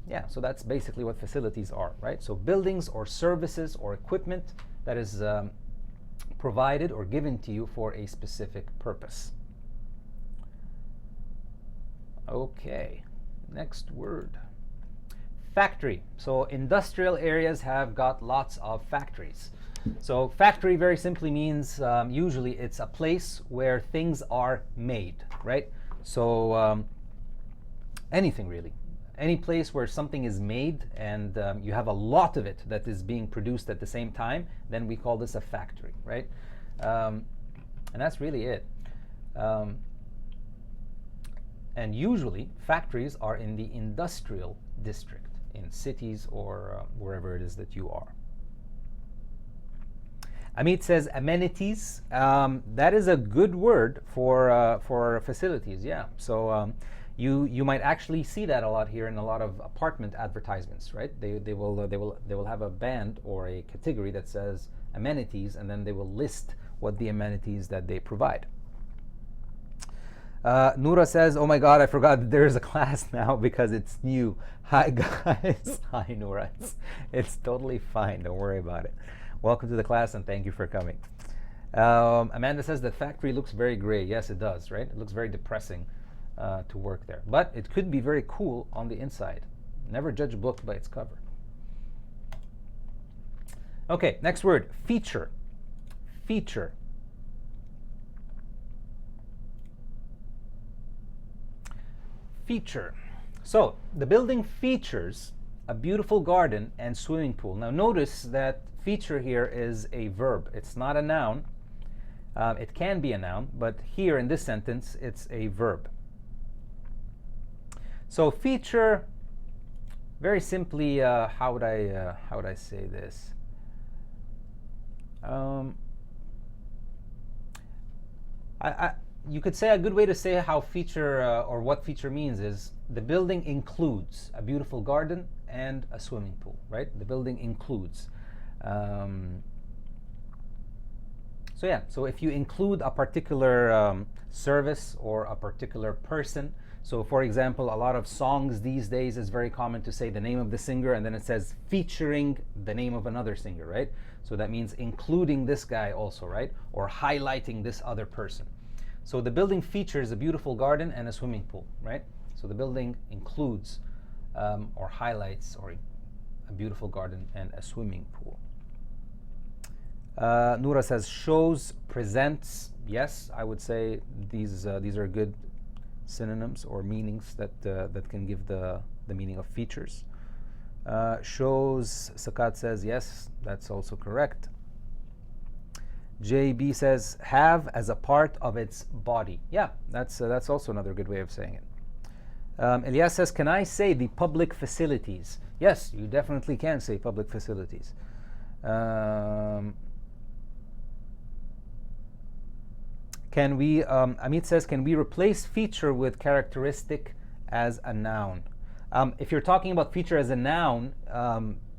Yeah, so that's basically what facilities are, right? So buildings or services or equipment that is provided or given to you for a specific purpose. Okay, next word. Factory. So industrial areas have got lots of factories. So factory very simply means usually it's a place where things are made, right? So anything really. Any place where something is made and you have a lot of it that is being produced at the same time, then we call this a factory, right? And that's really it. And usually factories are in the industrial district, in cities or wherever it is that you are. Amit says amenities. That is a good word for facilities. Yeah. So you might actually see that a lot here in a lot of apartment advertisements, right? They will have a band or a category that says amenities, and then they will list what the amenities that they provide. Noura says, oh my God, I forgot that there is a class now because it's new. Hi guys. Hi Noura. It's totally fine. Don't worry about it. Welcome to the class and thank you for coming. Amanda says that factory looks very gray. Yes, it does, right? It looks very depressing to work there. But it could be very cool on the inside. Never judge a book by its cover. Okay, next word, feature. Feature. Feature. So the building features a beautiful garden and swimming pool. Now notice that feature here is a verb. It's not a noun. It can be a noun, but here in this sentence, it's a verb. So feature, very simply, how would I say this? you could say a good way to say how feature or what feature means is the building includes a beautiful garden and a swimming pool, right? The building includes. So yeah, so if you include a particular service or a particular person, so for example, a lot of songs these days is very common to say the name of the singer and then it says featuring the name of another singer, right? So that means including this guy also, right? Or highlighting this other person. So the building features a beautiful garden and a swimming pool, right? So the building includes or highlights or a beautiful garden and a swimming pool. Noura says shows, presents. Yes, I would say these are good synonyms or meanings that can give the meaning of features. Shows, Sakat says yes, that's also correct. JB says have as a part of its body. Yeah, that's also another good way of saying it. Elias says, can I say the public facilities? Yes, you definitely can say public facilities. Can we, Amit says, can we replace feature with characteristic as a noun? If you're talking about feature as a noun,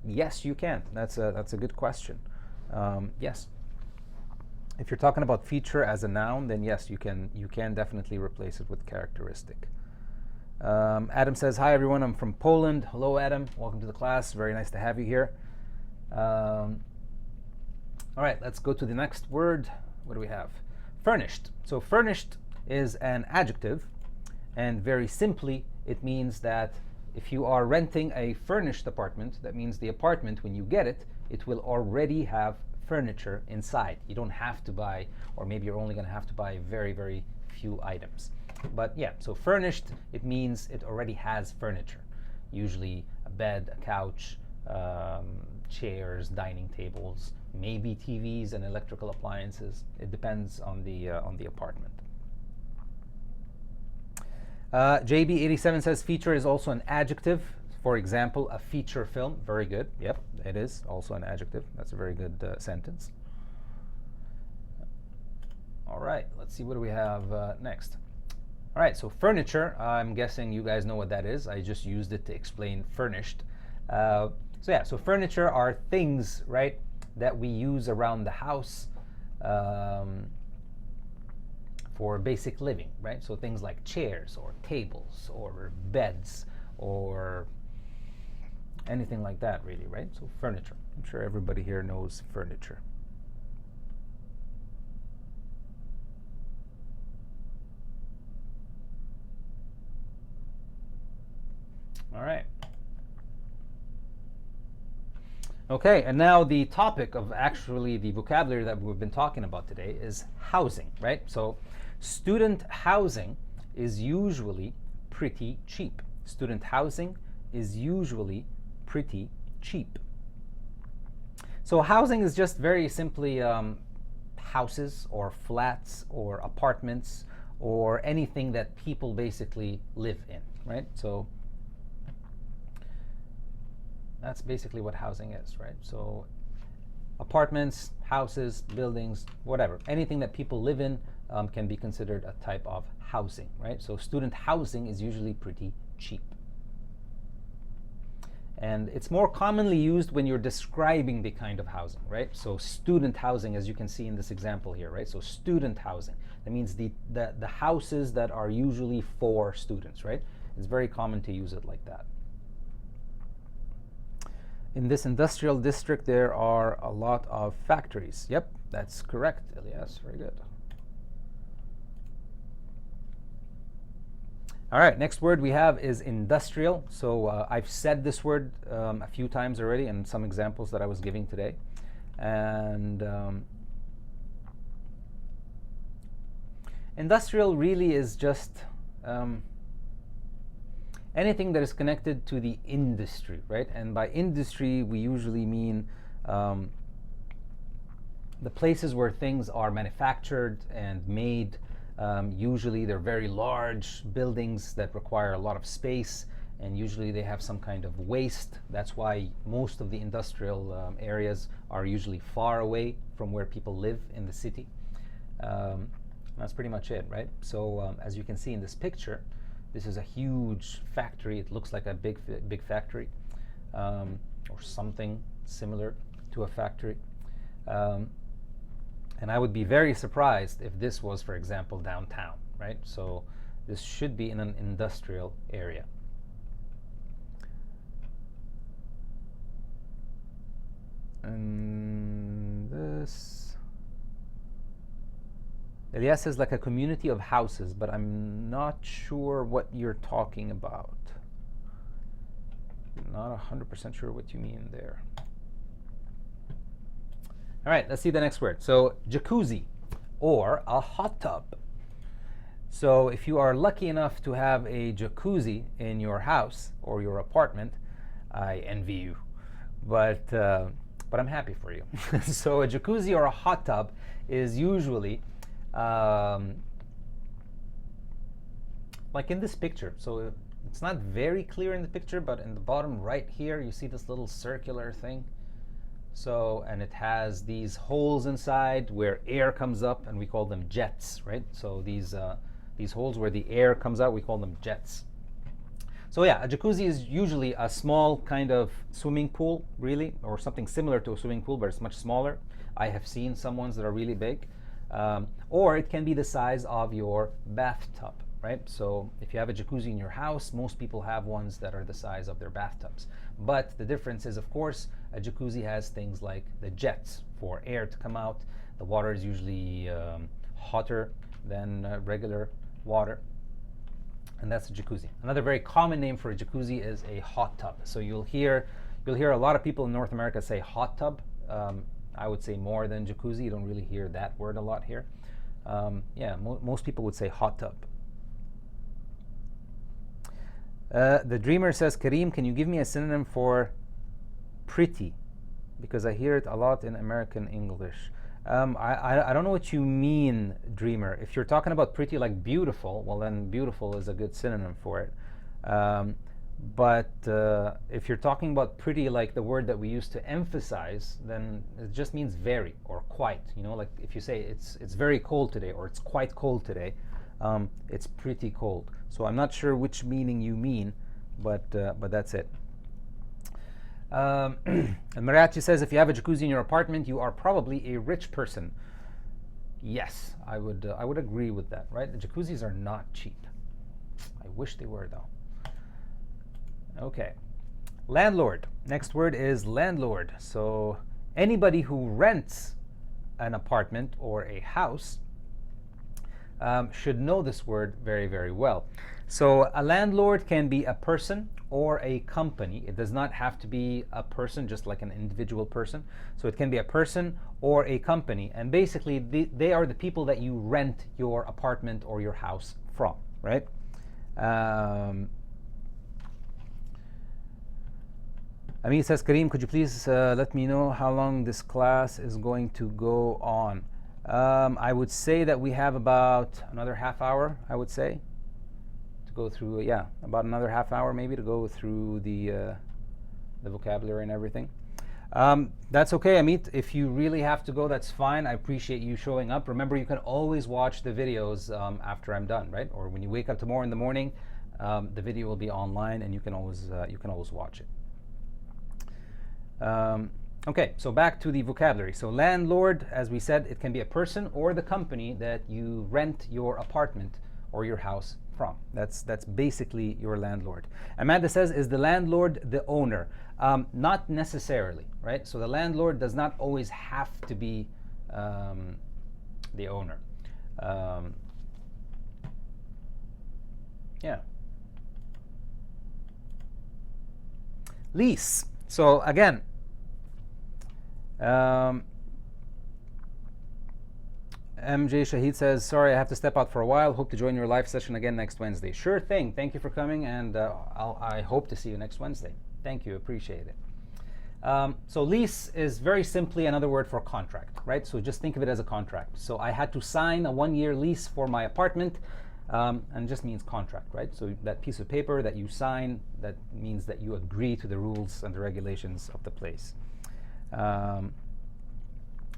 yes, you can. That's a good question. Yes. If you're talking about feature as a noun, then yes, you can definitely replace it with characteristic. Adam says, hi everyone, I'm from Poland. Hello Adam, welcome to the class. Very nice to have you here. All right, let's go to the next word. What do we have? Furnished. So furnished is an adjective, and very simply it means that if you are renting a furnished apartment, that means the apartment, when you get it, it will already have furniture inside. You don't have to buy, or maybe you're only going to have to buy very, very few items. But yeah, so furnished, it means it already has furniture, usually a bed, a couch, chairs, dining tables, maybe TVs and electrical appliances. It depends on the apartment. JB87 says feature is also an adjective. For example, a feature film. Very good. Yep, it is also an adjective. That's a very good sentence. All right, let's see what do we have next. All right, so furniture. I'm guessing you guys know what that is. I just used it to explain furnished. So yeah, so furniture are things, right, that we use around the house for basic living, right? So things like chairs or tables or beds or anything like that, really, right? So furniture. I'm sure everybody here knows furniture. All right. Okay, and now the topic of actually the vocabulary that we've been talking about today is housing, right? So student housing is usually pretty cheap. Student housing is usually pretty cheap. So housing is just very simply houses or flats or apartments or anything that people basically live in, right? So that's basically what housing is, right? So apartments, houses, buildings, whatever, anything that people live in can be considered a type of housing, right? So student housing is usually pretty cheap. And it's more commonly used when you're describing the kind of housing, right? So student housing, as you can see in this example here, right? So student housing, that means the houses that are usually for students, right? It's very common to use it like that. In this industrial district, there are a lot of factories. Yep, that's correct, Elias. Very good. All right, next word we have is industrial. So I've said this word a few times already in some examples that I was giving today. And industrial really is just anything that is connected to the industry, right? And by industry, we usually mean the places where things are manufactured and made. Usually they're very large buildings that require a lot of space, and usually they have some kind of waste. That's why most of the industrial areas are usually far away from where people live in the city. That's pretty much it, right? So as you can see in this picture, this is a huge factory. It looks like a big factory, or something similar to a factory. And I would be very surprised if this was, for example, downtown, right? So this should be in an industrial area. And this, Elias says like a community of houses, but I'm not sure what you're talking about. Not 100% sure what you mean there. All right, let's see the next word. So jacuzzi, or a hot tub. So if you are lucky enough to have a jacuzzi in your house or your apartment, I envy you. But I'm happy for you. So a jacuzzi or a hot tub is usually like in this picture. So it's not very clear in the picture, but in the bottom right here, you see this little circular thing. So, and it has these holes inside where air comes up, and we call them jets, right? So these holes where the air comes out, we call them jets. So yeah, a jacuzzi is usually a small kind of swimming pool, really, or something similar to a swimming pool, but it's much smaller. I have seen some ones that are really big. Or it can be the size of your bathtub, right? So if you have a jacuzzi in your house, most people have ones that are the size of their bathtubs. But the difference is, of course, a jacuzzi has things like the jets for air to come out. The water is usually hotter than regular water. And that's a jacuzzi. Another very common name for a jacuzzi is a hot tub. So you'll hear a lot of people in North America say hot tub. I would say more than jacuzzi. You don't really hear that word a lot here. Yeah, most people would say hot tub. The Dreamer says, Karim, can you give me a synonym for pretty? Because I hear it a lot in American English. I don't know what you mean, Dreamer. If you're talking about pretty like beautiful, well then beautiful is a good synonym for it. But if you're talking about pretty like the word that we use to emphasize, then it just means very or quite. You know, like if you say it's very cold today or it's quite cold today, it's pretty cold. So I'm not sure which meaning you mean, but that's it. And Mariachi says, if you have a jacuzzi in your apartment, you are probably a rich person. Yes, I would agree with that, right? The jacuzzis are not cheap. I wish they were, though. Okay. Landlord. Next word is landlord. So anybody who rents an apartment or a house should know this word very, very well. So a landlord can be a person or a company. It does not have to be a person, just like an individual person. So it can be a person or a company. And basically, they are the people that you rent your apartment or your house from, right? Amin says, Karim, could you please let me know how long this class is going to go on? I would say that we have about another half hour, I would say, to go through, yeah, about another half hour maybe to go through the vocabulary and everything. That's okay, Amit. If you really have to go, that's fine. I appreciate you showing up. Remember, you can always watch the videos after I'm done, right? Or when you wake up tomorrow in the morning, the video will be online and you can always watch it. Okay, so back to the vocabulary. So landlord, as we said, it can be a person or the company that you rent your apartment or your house from. That's basically your landlord. Amanda says, is the landlord the owner? Not necessarily, right? So the landlord does not always have to be the owner. Yeah. Lease. So again, MJ Shahid says, sorry, I have to step out for a while. Hope to join your live session again next Wednesday. Sure thing. Thank you for coming, and I hope to see you next Wednesday. Thank you. Appreciate it. So lease is very simply another word for contract, right? So just think of it as a contract. So I had to sign a 1-year lease for my apartment, and it just means contract, right? So that piece of paper that you sign, that means that you agree to the rules and the regulations of the place.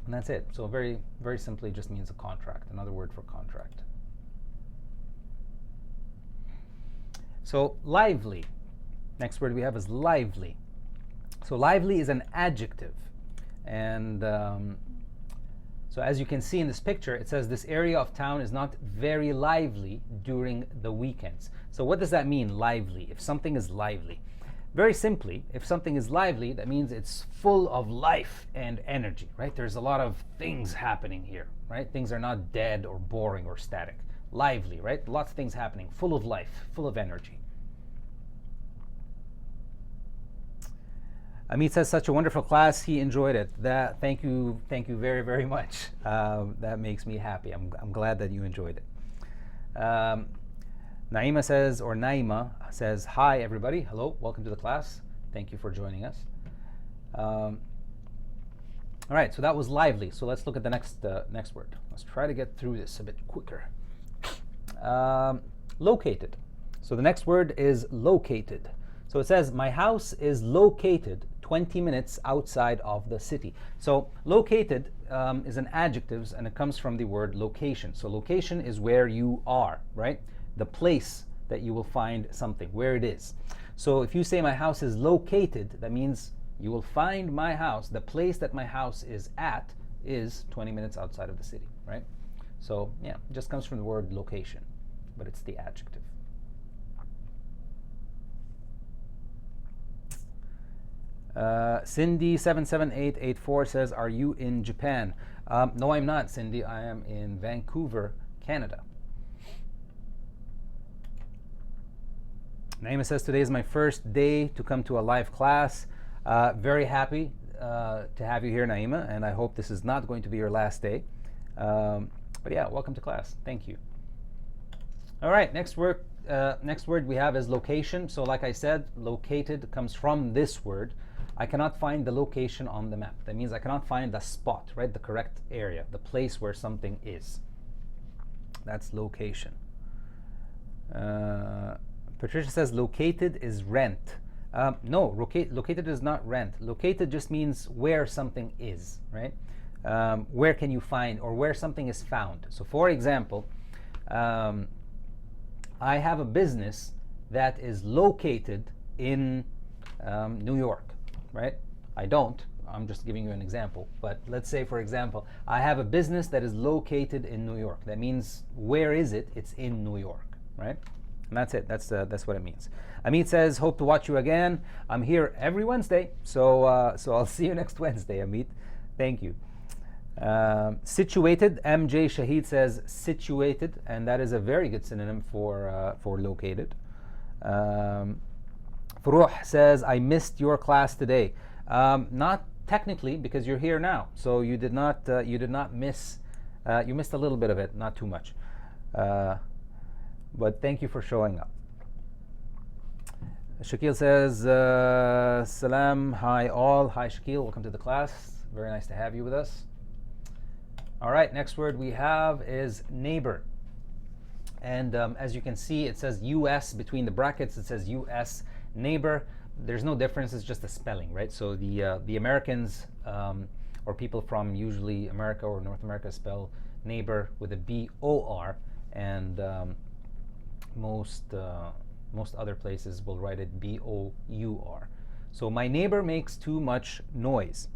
And that's it. So very, very simply just means a contract, another word for contract. So lively. Next word we have is lively. So lively is an adjective. And so as you can see in this picture, it says this area of town is not very lively during the weekends. So what does that mean, lively? If something is lively. Very simply, if something is lively, that means it's full of life and energy, right? There's a lot of things happening here, right? Things are not dead or boring or static. Lively, right? Lots of things happening, full of life, full of energy. Amit says, such a wonderful class. He enjoyed it. Thank you very, very much. That makes me happy. I'm glad that you enjoyed it. Naima says, or Naima says, hi everybody. Hello, welcome to the class. Thank you for joining us. All right, so that was lively. So let's look at the next word. Let's try to get through this a bit quicker. Located. So the next word is located. So it says, my house is located 20 minutes outside of the city. So located is an adjective, and it comes from the word location. So location is where you are, right? The place that you will find something, where it is. So if you say my house is located, that means you will find my house, the place that my house is at is 20 minutes outside of the city, right? So yeah, it just comes from the word location, but it's the adjective. Cindy77884 says, are you in Japan? No, I'm not, Cindy. I am in Vancouver, Canada. Naima says, today is my first day to come to a live class. Very happy to have you here, Naima, and I hope this is not going to be your last day. But yeah, welcome to class. Thank you. All right, next word we have is location. So like I said, located comes from this word. I cannot find the location on the map. That means I cannot find the spot, right? The correct area, the place where something is. That's location. Patricia says located is rent. No, located is not rent. Located just means where something is, right? Where can you find, or where something is found. So for example, I have a business that is located in New York, right? I don't. I'm just giving you an example. But let's say, for example, I have a business that is located in New York. That means, where is it? It's in New York, right? And that's it. That's what it means. Amit says, hope to watch you again. I'm here every Wednesday, so I'll see you next Wednesday, Amit. Thank you. Situated, MJ Shahid says situated, and that is a very good synonym for located. Furuh says, I missed your class today. Not technically, because you're here now, so you did not miss. You missed a little bit of it, not too much. But thank you for showing up. Shakil says, Salam, hi all. Hi Shakil, welcome to the class. Very nice to have you with us. All right, next word we have is neighbor. And as you can see, it says US between the brackets. It says US neighbor. There's no difference, it's just a spelling, right? So the Americans or people from usually America or North America spell neighbor with a B-O-R, and most other places will write it B-O-U-R. So my neighbor makes too much noise.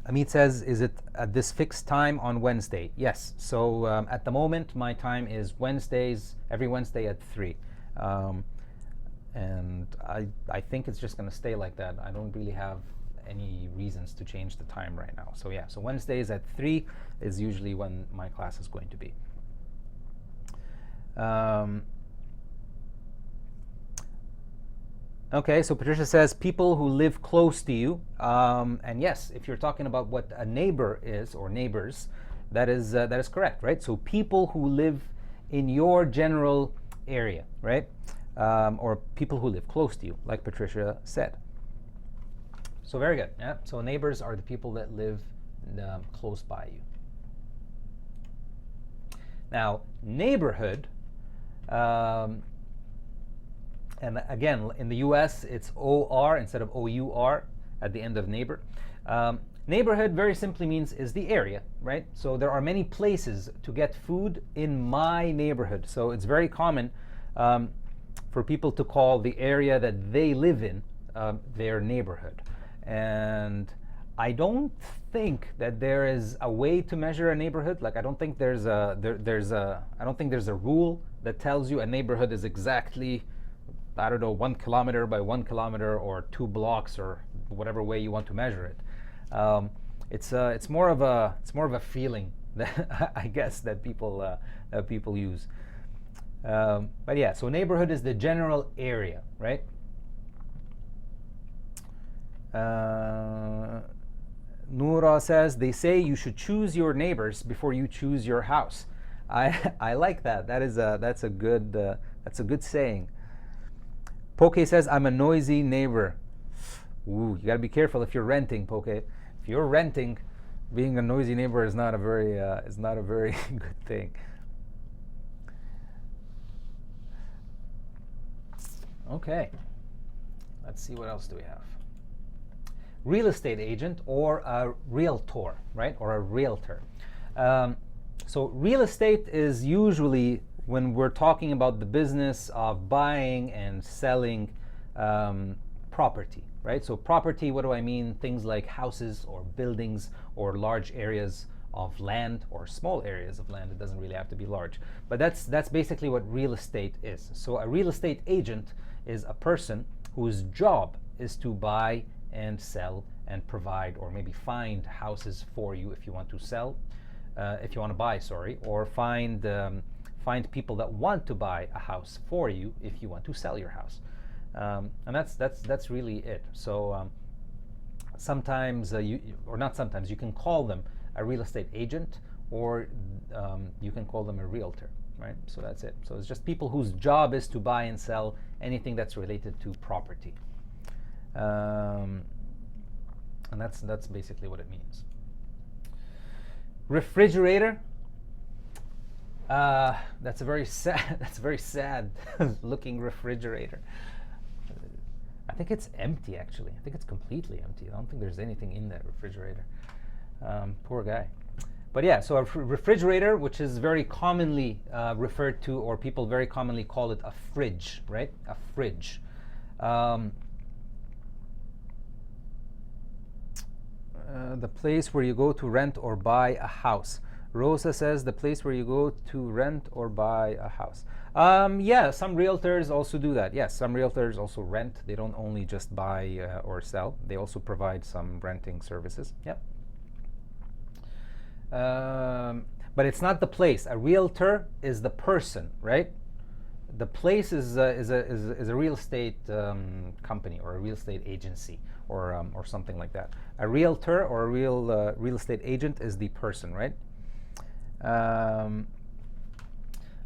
Amit says, is it at this fixed time on Wednesday? Yes. So at the moment, my time is Wednesdays, every Wednesday at 3. And I think it's just going to stay like that. I don't really have any reasons to change the time right now. So yeah, so Wednesdays at 3 is usually when my class is going to be. Okay, so Patricia says people who live close to you, and yes, if you're talking about what a neighbor is or neighbors, that is correct, right? So people who live in your general area, right? Or people who live close to you, like Patricia said. So very good. Yeah. So neighbors are the people that live close by you. Now, neighborhood. And again, in the US, it's O-R instead of O-U-R. at the end of neighbor. Neighborhood very simply means is the area, right? So there are many places to get food in my neighborhood. So it's very common for people to call the area that they live in their neighborhood. And I don't think that there is a way to measure a neighborhood. Like I don't think there's a rule that tells you a neighborhood is exactly, I don't know, 1 kilometer by 1 kilometer or 2 blocks or whatever way you want to measure it. It's more of a feeling that I guess that people use. But yeah, so neighborhood is the general area, right? Noura says they say you should choose your neighbors before you choose your house. I like that. That's a good saying. Poke says I'm a noisy neighbor. Ooh, you gotta be careful if you're renting, Poke. If you're renting, being a noisy neighbor is not a very good thing. Okay, let's see what else do we have. Real estate agent or a realtor, right? Or a realtor. So real estate is usually when we're talking about the business of buying and selling property, right? So property, what do I mean? Things like houses or buildings or large areas of land or small areas of land. It doesn't really have to be large. But that's basically what real estate is. So a real estate agent is a person whose job is to buy and sell and provide or maybe find houses for you if you want to sell, if you want to buy, sorry, or find people that want to buy a house for you if you want to sell your house. And that's really it. So sometimes you can call them a real estate agent or you can call them a realtor, right? So that's it. So it's just people whose job is to buy and sell anything that's related to property. And that's basically what it means. Refrigerator. That's a very sad looking refrigerator. I think it's empty actually. I think it's completely empty. I don't think there's anything in that refrigerator. Poor guy. But yeah, so a refrigerator, which is very commonly referred to, or people very commonly call it a fridge, right? A fridge. The place where you go to rent or buy a house. Rosa says the place where you go to rent or buy a house. Yeah, some realtors also do that. Yes, some realtors also rent. They don't only just buy or sell. They also provide some renting services. Yep. But it's not the place. A realtor is the person, right? The place is a real estate company or a real estate agency or something like that. A realtor or a real estate agent is the person, right?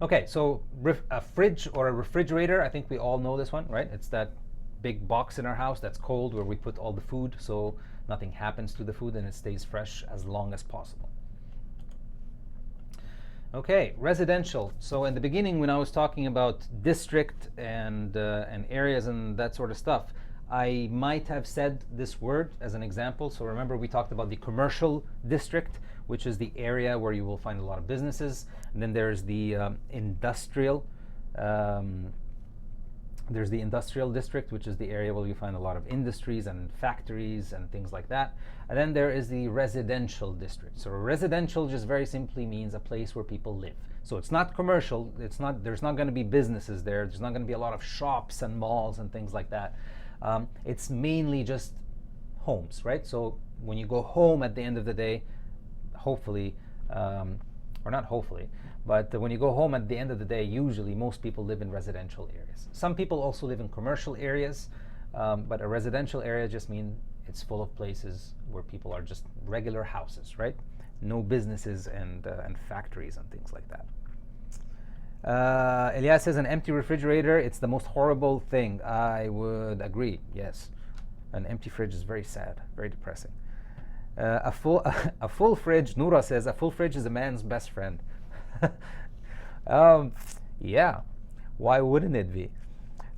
Okay, so a fridge or a refrigerator, I think we all know this one, right? It's that big box in our house that's cold where we put all the food so nothing happens to the food and it stays fresh as long as possible. Okay, residential. So in the beginning when I was talking about district and areas and that sort of stuff, I might have said this word as an example. So remember we talked about the commercial district, which is the area where you will find a lot of businesses. And then there's the industrial district, which is the area where you find a lot of industries and factories and things like that. And then there is the residential district. So residential just very simply means a place where people live. So it's not commercial. There's not going to be businesses there. There's not going to be a lot of shops and malls and things like that. It's mainly just homes, right? So when you go home at the end of the day, hopefully, or not hopefully, but when you go home at the end of the day, usually most people live in residential areas. Some people also live in commercial areas, but a residential area just means it's full of places where people are just regular houses, right? No businesses and factories and things like that. Elias says an empty refrigerator, it's the most horrible thing. I would agree, yes. An empty fridge is very sad, very depressing. A full fridge, Noura says, a full fridge is a man's best friend. Yeah, why wouldn't it be?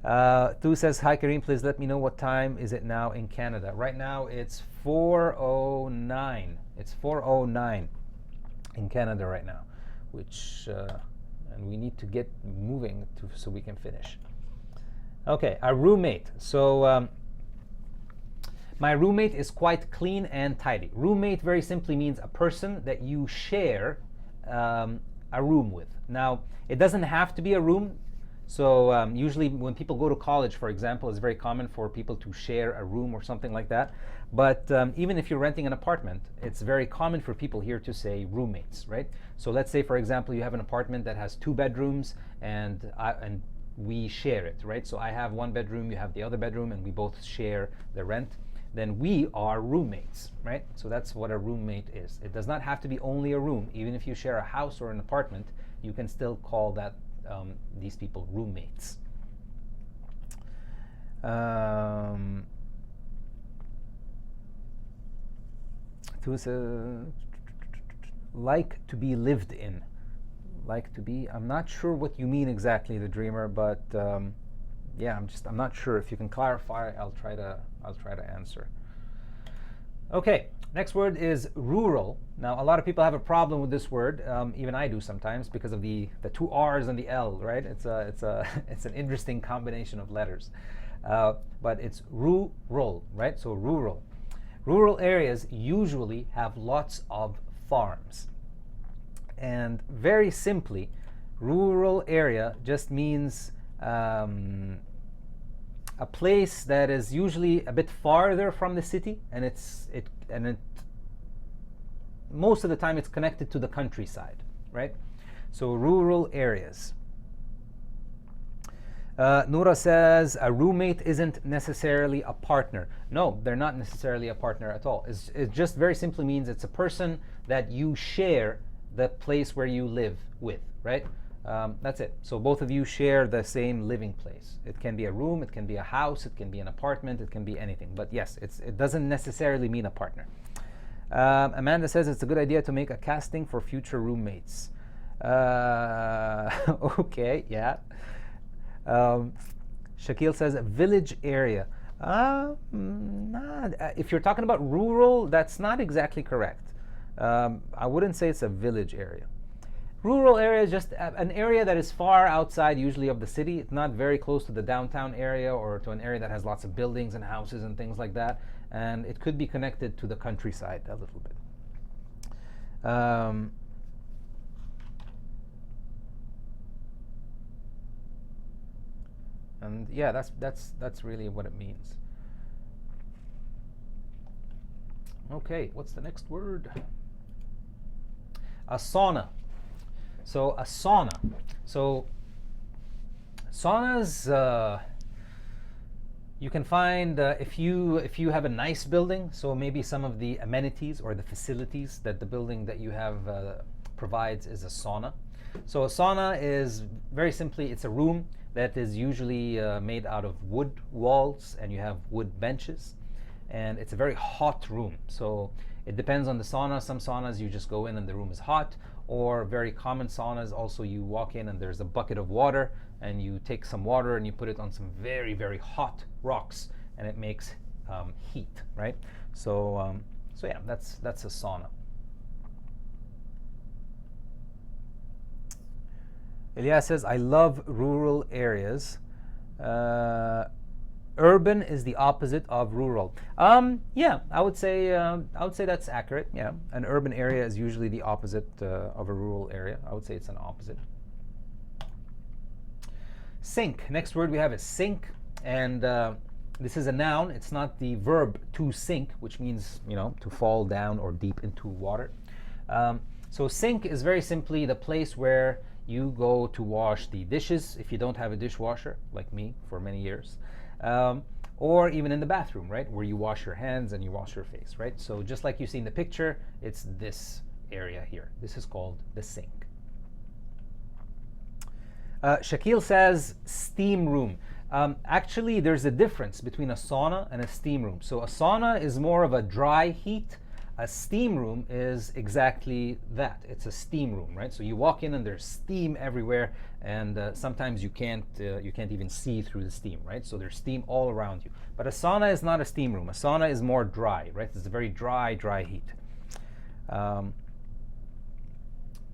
Thu says, hi Karim, please let me know what time is it now in Canada. Right now it's 4:09. It's 4:09 in Canada right now, which, and we need to get moving so we can finish. Okay, our roommate. So my roommate is quite clean and tidy. Roommate very simply means a person that you share a room with. Now, it doesn't have to be a room. So usually when people go to college, for example, it's very common for people to share a room or something like that. But even if you're renting an apartment, it's very common for people here to say roommates, right? So let's say, for example, you have an apartment that has 2 bedrooms and we share it, right? So I have 1 bedroom, you have the other bedroom, and we both share the rent. Then we are roommates, right? So that's what a roommate is. It does not have to be only a room. Even if you share a house or an apartment, you can still call that these people roommates. Like to be lived in. Like to be, I'm not sure what you mean exactly, the dreamer, but yeah, I'm not sure. If you can clarify, I'll try to answer. Okay, next word is rural. Now, a lot of people have a problem with this word. Even I do sometimes because of the 2 R's and the L, right? It's an interesting combination of letters. But it's rural, right? So rural. Rural areas usually have lots of farms. And very simply, rural area just means a place that is usually a bit farther from the city, and most of the time it's connected to the countryside, right? So rural areas. Noura says a roommate isn't necessarily a partner. No, they're not necessarily a partner at all. It just very simply means it's a person that you share the place where you live with, right? That's it. So both of you share the same living place. It can be a room, it can be a house, it can be an apartment, it can be anything. But yes, it doesn't necessarily mean a partner. Amanda says it's a good idea to make a casting for future roommates. Okay, yeah. Shaquille says village area. If you're talking about rural, that's not exactly correct. I wouldn't say it's a village area. Rural area is just an area that is far outside, usually of the city. It's not very close to the downtown area or to an area that has lots of buildings and houses and things like that. And it could be connected to the countryside a little bit. And yeah, that's really what it means. Okay, what's the next word? A sauna. So a sauna. So saunas, you can find if you have a nice building. So maybe some of the amenities or the facilities that the building that you have provides is a sauna. So a sauna is very simply it's a room that is usually made out of wood walls, and you have wood benches, and it's a very hot room. So it depends on the sauna. Some saunas you just go in and the room is hot, or very common saunas also you walk in and there's a bucket of water and you take some water and you put it on some very, very hot rocks and it makes heat, right? So yeah, that's a sauna. Elias says, I love rural areas. Urban is the opposite of rural. Yeah, I would say that's accurate. Yeah, an urban area is usually the opposite of a rural area. I would say it's an opposite. Sink. Next word we have is sink, and this is a noun. It's not the verb to sink, which means to fall down or deep into water. So sink is very simply the place where you go to wash the dishes if you don't have a dishwasher, like me for many years. Or even in the bathroom, right, where you wash your hands and you wash your face, right? So just like you see in the picture, it's this area here. This is called the sink. Shaquille says steam room. Actually, there's a difference between a sauna and a steam room. So a sauna is more of a dry heat. A steam room is exactly that. It's a steam room, right? So you walk in and there's steam everywhere, and sometimes you can't even see through the steam, right? So there's steam all around you. But a sauna is not a steam room. A sauna is more dry, right? It's a very dry heat.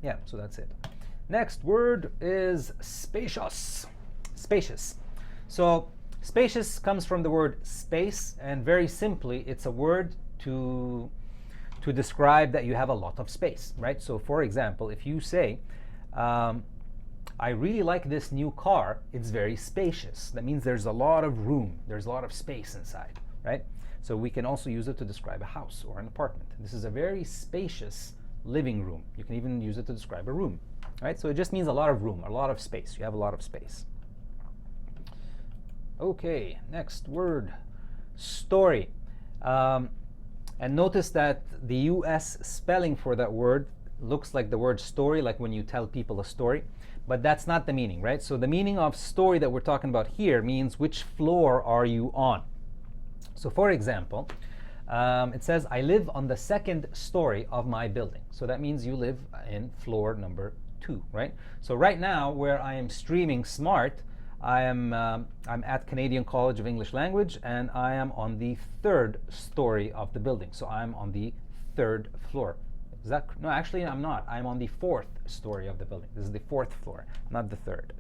Yeah, so that's it. Next word is spacious. Spacious. So spacious comes from the word space, and very simply, it's a word to describe that you have a lot of space, right? So for example, if you say, I really like this new car, it's very spacious. That means there's a lot of room, there's a lot of space inside, right? So we can also use it to describe a house or an apartment. This is a very spacious living room. You can even use it to describe a room, right? So it just means a lot of room, a lot of space. You have a lot of space. Okay, next word, story. And notice that the US spelling for that word looks like the word story, like when you tell people a story, but that's not the meaning, right? So the meaning of story that we're talking about here means which floor are you on. So for example, it says, I live on the second story of my building. So that means you live in floor number 2, right? So right now, where I am streaming Smrt, I'm at Canadian College of English Language, and I am on the 3rd story of the building. So I'm on the 3rd floor. Is that, no, actually I'm not. I'm on the 4th story of the building. This is the 4th floor, not the 3rd.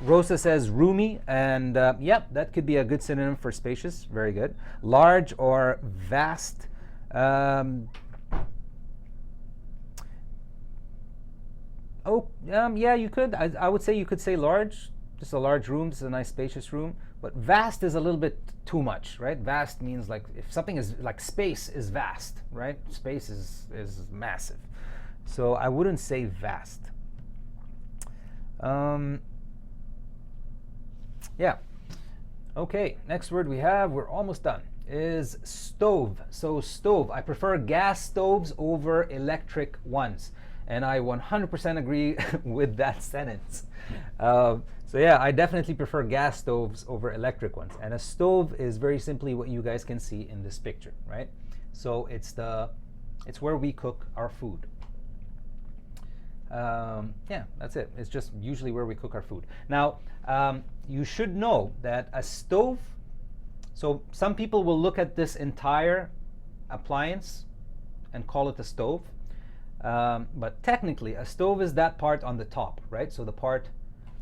Rosa says roomy, and yep, that could be a good synonym for spacious. Very good. Large or vast. Yeah, you could. I would say you could say large. Just a large room. This is a nice spacious room. But vast is a little bit too much, right? Vast means like if something is like space is vast, right? Space is massive. So I wouldn't say vast. Yeah. Okay, next word we have, we're almost done, is stove. So stove, I prefer gas stoves over electric ones. And I 100% agree with that sentence. So yeah, I definitely prefer gas stoves over electric ones. And a stove is very simply what you guys can see in this picture, right? So it's where we cook our food. Yeah, that's it. It's just usually where we cook our food. Now, you should know that a stove, so some people will look at this entire appliance and call it a stove. But technically, a stove is that part on the top, right? So the part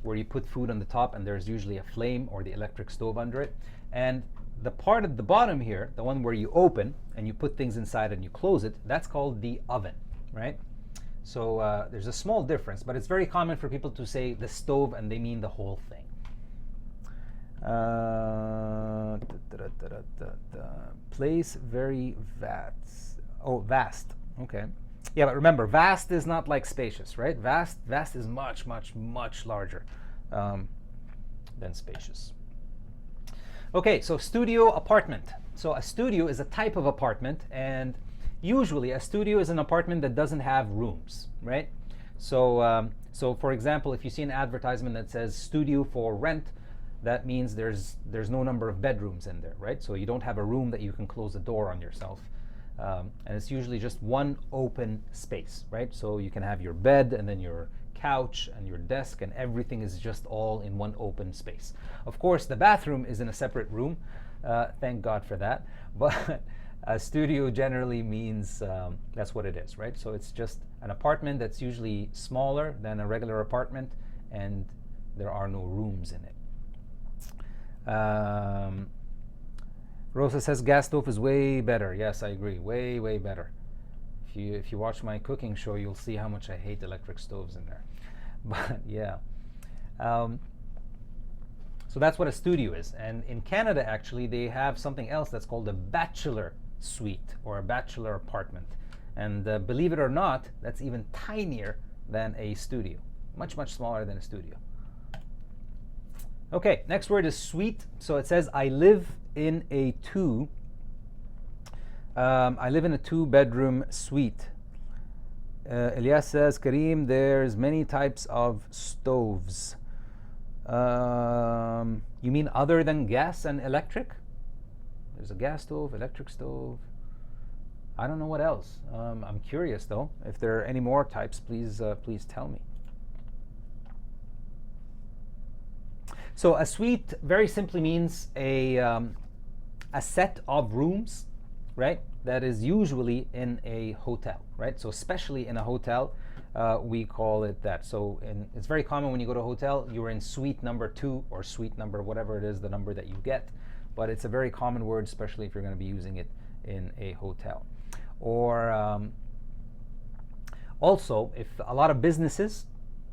where you put food on the top and there's usually a flame or the electric stove under it. And the part at the bottom here, the one where you open and you put things inside and you close it, that's called the oven, right? So there's a small difference, but it's very common for people to say the stove and they mean the whole thing. Place very vast. Oh, vast. Okay. Yeah, but remember, vast is not like spacious, right? Vast is much, much, much larger than spacious. Okay, so studio apartment. So a studio is a type of apartment, and usually a studio is an apartment that doesn't have rooms, right? So, so for example, if you see an advertisement that says studio for rent, that means there's no number of bedrooms in there, right? So you don't have a room that you can close the door on yourself. And it's usually just one open space, right? So you can have your bed and then your couch and your desk, and everything is just all in one open space. Of course, the bathroom is in a separate room. Thank God for that. But a studio generally means that's what it is, right? So it's just an apartment that's usually smaller than a regular apartment, and there are no rooms in it. Rosa says gas stove is way better. Yes, I agree. Way, way better. If you watch my cooking show, you'll see how much I hate electric stoves in there. But yeah. So that's what a studio is. And in Canada, actually, they have something else that's called a bachelor suite or a bachelor apartment. And believe it or not, that's even tinier than a studio. Much, much smaller than a studio. Okay, next word is suite. So it says, I live in a two-bedroom suite. Elias says, Karim, there's many types of stoves. You mean other than gas and electric? There's a gas stove, electric stove. I don't know what else. I'm curious though. If there are any more types, please tell me. So a suite very simply means a set of rooms, right? That is usually in a hotel, right? So especially in a hotel, we call it that. So it's very common when you go to a hotel, you're in suite number 2 or suite number whatever it is, the number that you get. But it's a very common word, especially if you're going to be using it in a hotel. Or also, if a lot of businesses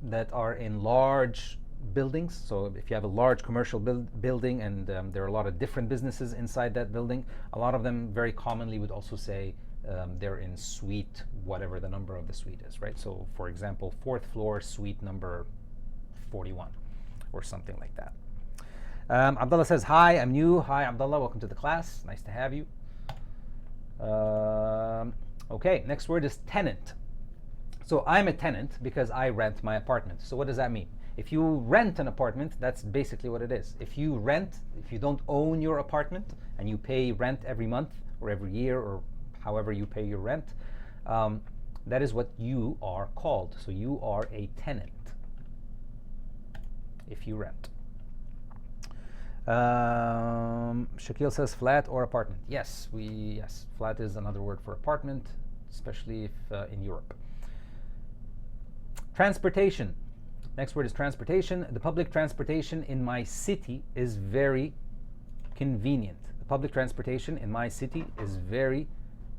that are in large buildings, so if you have a large commercial building and there are a lot of different businesses inside that building, a lot of them very commonly would also say they're in suite, whatever the number of the suite is, right? So for example, 4th floor, suite number 41 or something like that. Abdullah says, hi, I'm new. Hi, Abdullah, welcome to the class. Nice to have you. Okay, next word is tenant. So I'm a tenant because I rent my apartment. So what does that mean? If you rent an apartment, that's basically what it is. If you don't own your apartment and you pay rent every month or every year or however you pay your rent, that is what you are called. So you are a tenant if you rent. Shakil says flat or apartment. Yes, flat is another word for apartment, especially if in Europe. Transportation. Next word is transportation. The public transportation in my city is very convenient. The public transportation in my city is very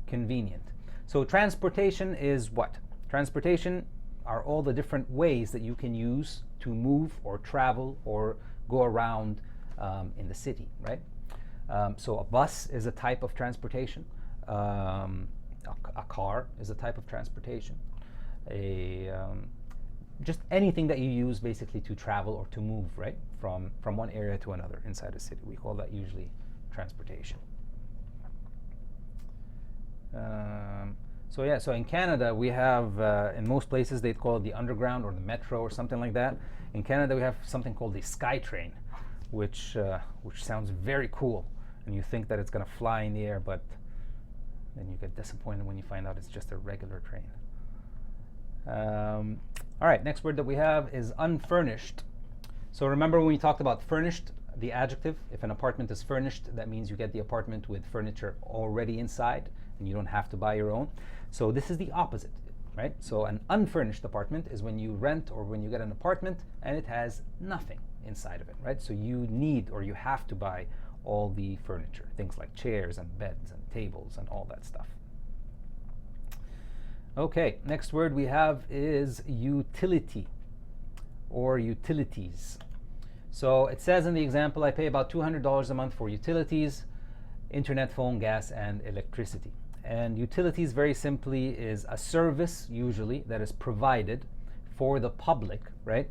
convenient. So transportation is what? Transportation are all the different ways that you can use to move or travel or go around in the city, right? So a bus is a type of transportation. A car is a type of transportation. Just anything that you use basically to travel or to move, right? From one area to another inside a city. We call that usually transportation. So in Canada we have, in most places they'd call it the underground or the metro or something like that. In Canada we have something called the SkyTrain, which sounds very cool, and you think that it's going to fly in the air, but then you get disappointed when you find out it's just a regular train. All right, next word that we have is unfurnished. So remember when we talked about furnished, the adjective, if an apartment is furnished, that means you get the apartment with furniture already inside and you don't have to buy your own. So this is the opposite, right? So an unfurnished apartment is when you rent or when you get an apartment and it has nothing inside of it, right? So you need or you have to buy all the furniture, things like chairs and beds and tables and all that stuff. Okay, next word we have is utility or utilities. So it says in the example, I pay about $200 a month for utilities, internet, phone, gas, and electricity. And utilities very simply is a service usually that is provided for the public, right?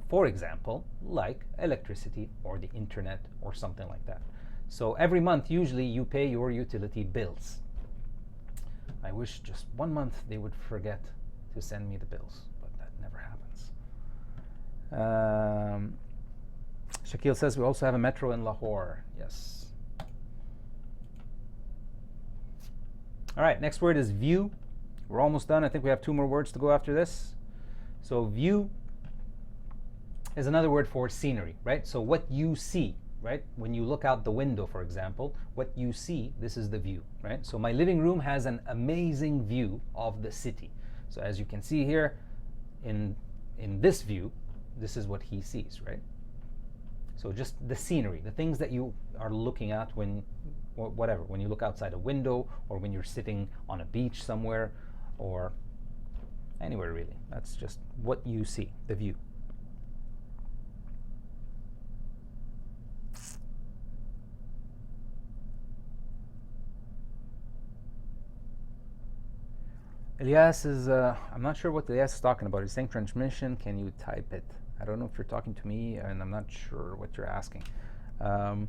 For example, like electricity or the internet or something like that. So every month usually you pay your utility bills. I wish just one month they would forget to send me the bills, but that never happens. Shakil says we also have a metro in Lahore. Yes. All right, next word is view. We're almost done. I think we have 2 more words to go after this. So view is another word for scenery, right? So what you see, right? When you look out the window, for example, what you see, this is the view, right? So my living room has an amazing view of the city. So as you can see here, in this view, this is what he sees, right? So just the scenery, the things that you are looking at when you look outside a window or when you're sitting on a beach somewhere or anywhere really. That's just what you see, the view. Elias is, I'm not sure what Elias is talking about. He's saying transmission, can you type it? I don't know if you're talking to me, and I'm not sure what you're asking. And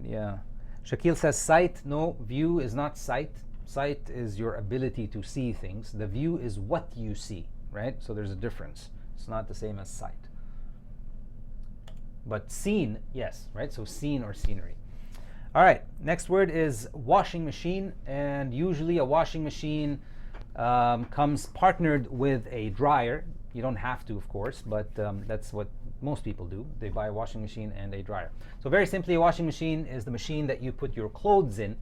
yeah. Shakil says sight. No, view is not sight. Sight is your ability to see things. The view is what you see, right? So there's a difference. It's not the same as sight. But seen, yes, right? So seen or scenery. All right, next word is washing machine, and usually a washing machine comes partnered with a dryer. You don't have to, of course, but that's what most people do. They buy a washing machine and a dryer. So very simply, a washing machine is the machine that you put your clothes in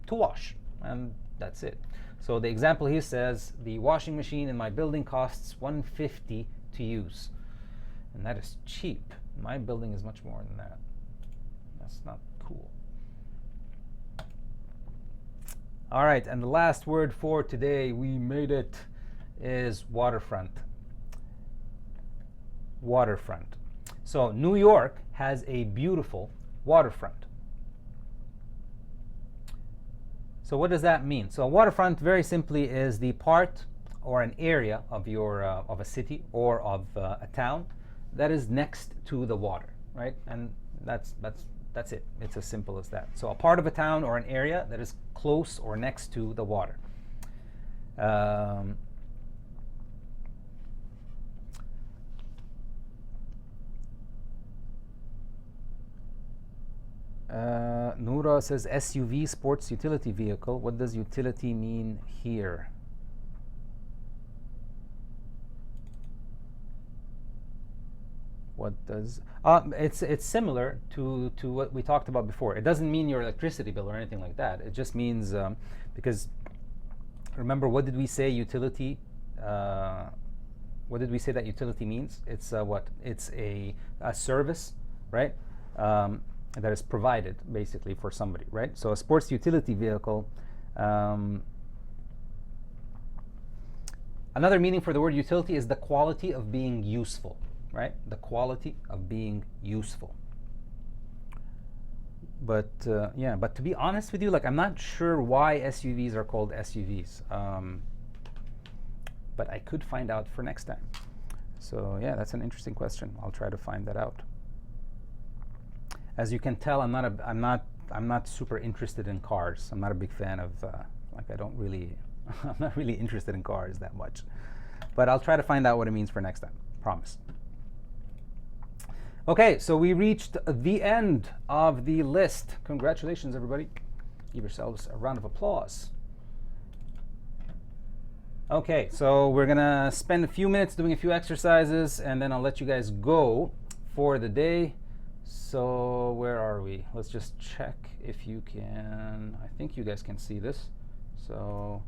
to wash, and that's it. So the example here says, the washing machine in my building costs $150 to use. And that is cheap. My building is much more than that. That's not cool. All right, and the last word for today, we made it, is waterfront. Waterfront. So New York has a beautiful waterfront. So what does that mean? So a waterfront, very simply, is the part or an area of your of a city or of a town that is next to the water, right? And that's it. It's as simple as that. So a part of a town or an area that is close or next to the water. Noura says SUV, sports utility vehicle. What does utility mean here? What does it's similar to what we talked about before. It doesn't mean your electricity bill or anything like that. It just means because remember, what did we say utility? What did we say that utility means? It's what? It's a service, right? That is provided basically for somebody, right? So a sports utility vehicle. Another meaning for the word utility is the quality of being useful, right? The quality of being useful. But yeah, but to be honest with you, like, I'm not sure why SUVs are called SUVs. But I could find out for next time. So yeah, that's an interesting question. I'll try to find that out. As you can tell, I'm not super interested in cars. I'm not a big fan of like, I don't really I'm not really interested in cars that much. But I'll try to find out what it means for next time. Promise. Okay, so we reached the end of the list. Congratulations, everybody. Give yourselves a round of applause. Okay, so we're gonna spend a few minutes doing a few exercises, and then I'll let you guys go for the day. So where are we? Let's just check if you can. I think you guys can see this. So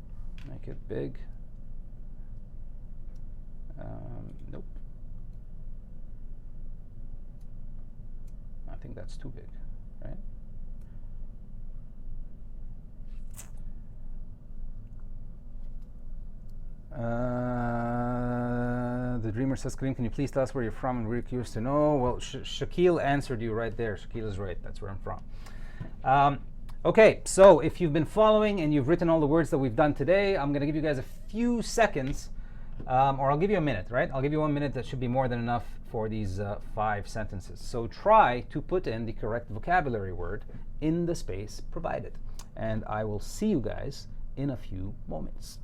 make it big. Nope. I think that's too big, right? The dreamer says, Karim, can you please tell us where you're from? And we're curious to know. Well, Shaquille answered you right there. Shaquille is right. That's where I'm from. Okay, so if you've been following and you've written all the words that we've done today, I'm going to give you guys a few seconds, or I'll give you a minute, right? I'll give you 1 minute. That should be more than enough for these 5 sentences. So try to put in the correct vocabulary word in the space provided. And I will see you guys in a few moments.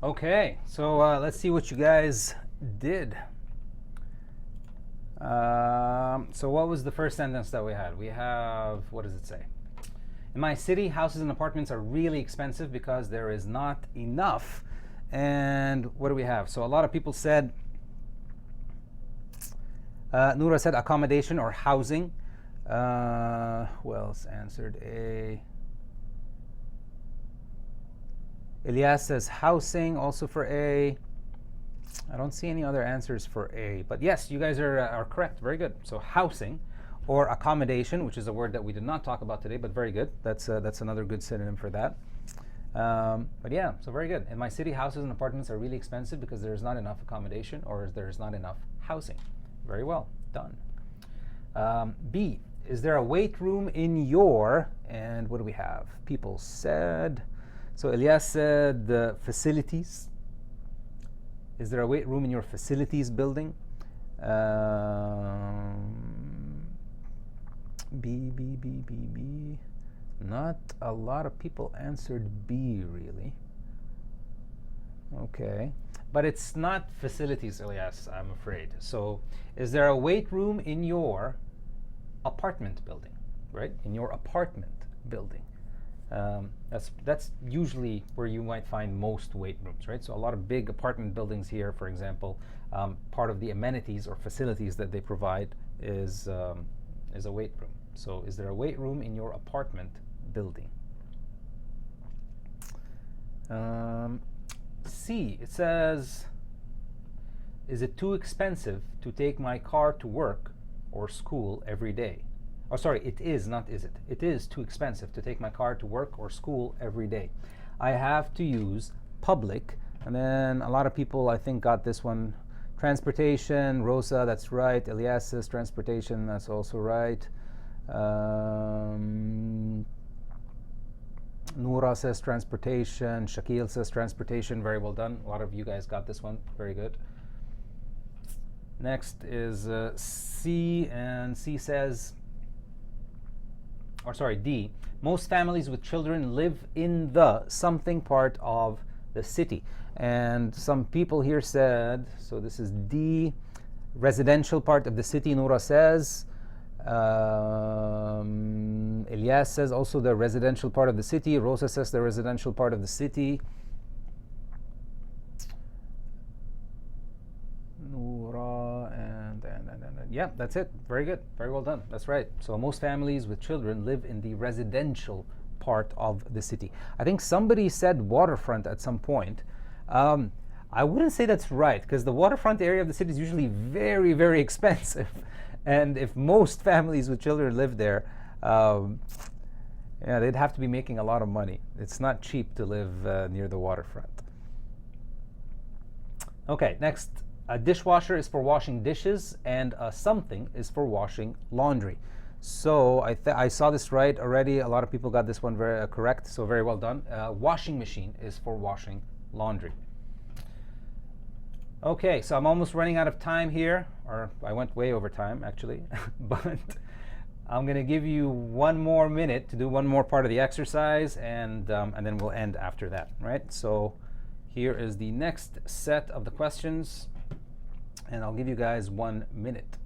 Okay, so let's see what you guys did. So what was the first sentence that we had? We have, what does it say? In my city, houses and apartments are really expensive because there is not enough. And what do we have? So a lot of people said, Noura said accommodation or housing. Who else answered A? Elias says housing, also for A. I don't see any other answers for A, but yes, you guys are correct. Very good. So housing or accommodation, which is a word that we did not talk about today, but very good. That's another good synonym for that. But yeah, so very good. In my city, houses and apartments are really expensive because there's not enough accommodation or there's not enough housing. Very well done. B, is there a weight room in your, and what do we have? People said, so Elias said the facilities. Is there a weight room in your facilities building? B. Not a lot of people answered B, really. Okay. But it's not facilities, Elias, I'm afraid. So, is there a weight room in your apartment building, right? In your apartment building. That's usually where you might find most weight rooms, right? So a lot of big apartment buildings here, for example, part of the amenities or facilities that they provide is a weight room. So is there a weight room in your apartment building? C, it says, is it too expensive to take my car to work or school every day? Oh, sorry, it is, not is it. It is too expensive to take my car to work or school every day. I have to use public, and then a lot of people, I think, got this one. Transportation, Rosa, that's right. Elias says transportation, that's also right. Noura says transportation. Shakil says transportation. Very well done. A lot of you guys got this one. Very good. Next is C, and C says, or sorry, D. Most families with children live in the something part of the city. And some people here said, so this is D, residential part of the city, Noura says. Elias says also the residential part of the city. Rosa says the residential part of the city. Noura and yeah, that's it. Very good. Very well done. That's right. So most families with children live in the residential part of the city. I think somebody said waterfront at some point. I wouldn't say that's right, because the waterfront area of the city is usually very, very expensive. And if most families with children live there, yeah, they'd have to be making a lot of money. It's not cheap to live near the waterfront. Okay, next. A dishwasher is for washing dishes, and something is for washing laundry. So I saw this right already. A lot of people got this one very correct, so very well done. Washing machine is for washing laundry. Okay, so I'm almost running out of time here, or I went way over time actually, but I'm going to give you one more minute to do one more part of the exercise, and then we'll end after that, right? So here is the next set of the questions, and I'll give you guys 1 minute.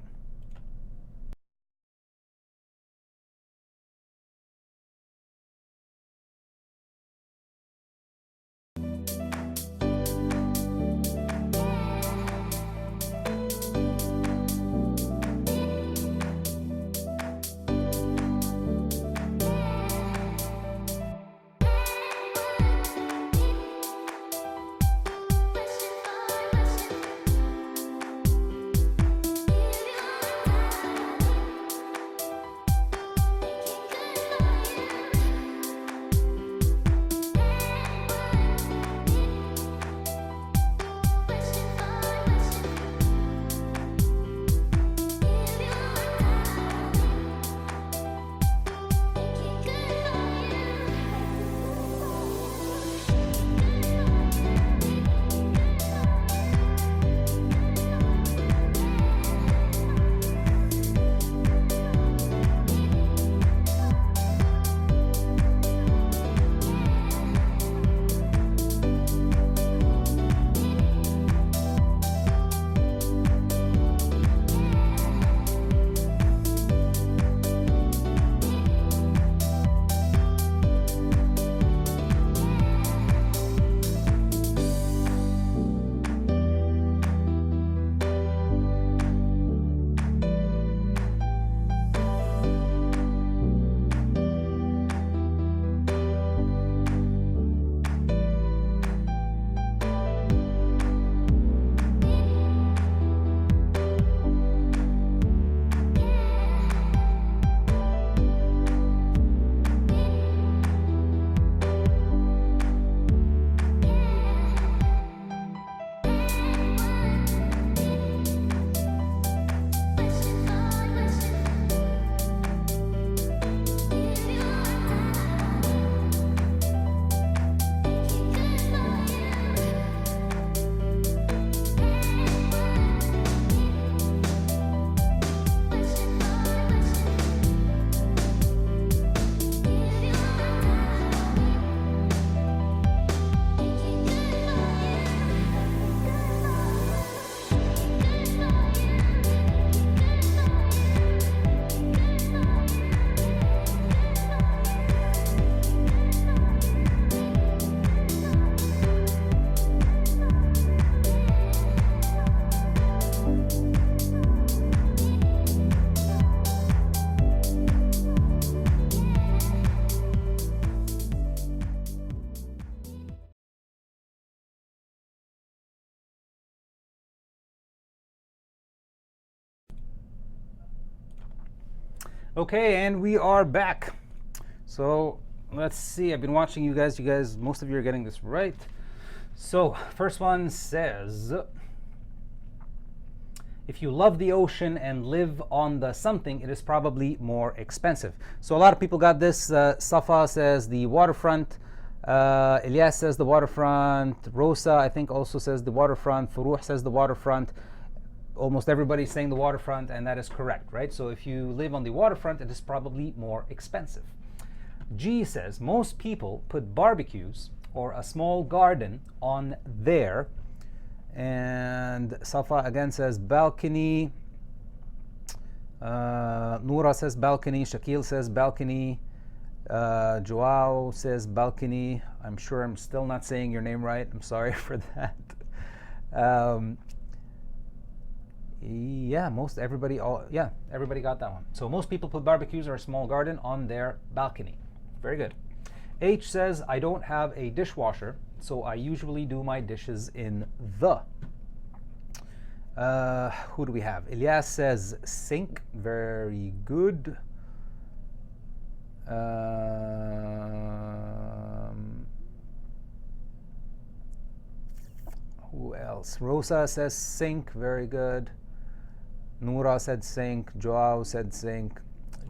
Okay, and we are back. So let's see. I've been watching you guys. Most of you are getting this right. So first one says, if you love the ocean and live on the something, it is probably more expensive. So a lot of people got this. Safa says the waterfront. Ilyas says the waterfront. Rosa, I think, also says the waterfront. Furuh says the waterfront. Almost everybody's saying the waterfront, and that is correct, right? So if you live on the waterfront, it is probably more expensive. G says most people put barbecues or a small garden on there. And Safa again says balcony. Noura says balcony. Shakil says balcony. Joao says balcony. I'm sure I'm still not saying your name right. I'm sorry for that. Yeah, everybody got that one. So most people put barbecues or a small garden on their balcony. Very good. H says, I don't have a dishwasher, so I usually do my dishes in the. Who do we have? Ilyas says sink. Very good. Who else? Rosa says sink. Very good. Noura said sink. Joao said sink.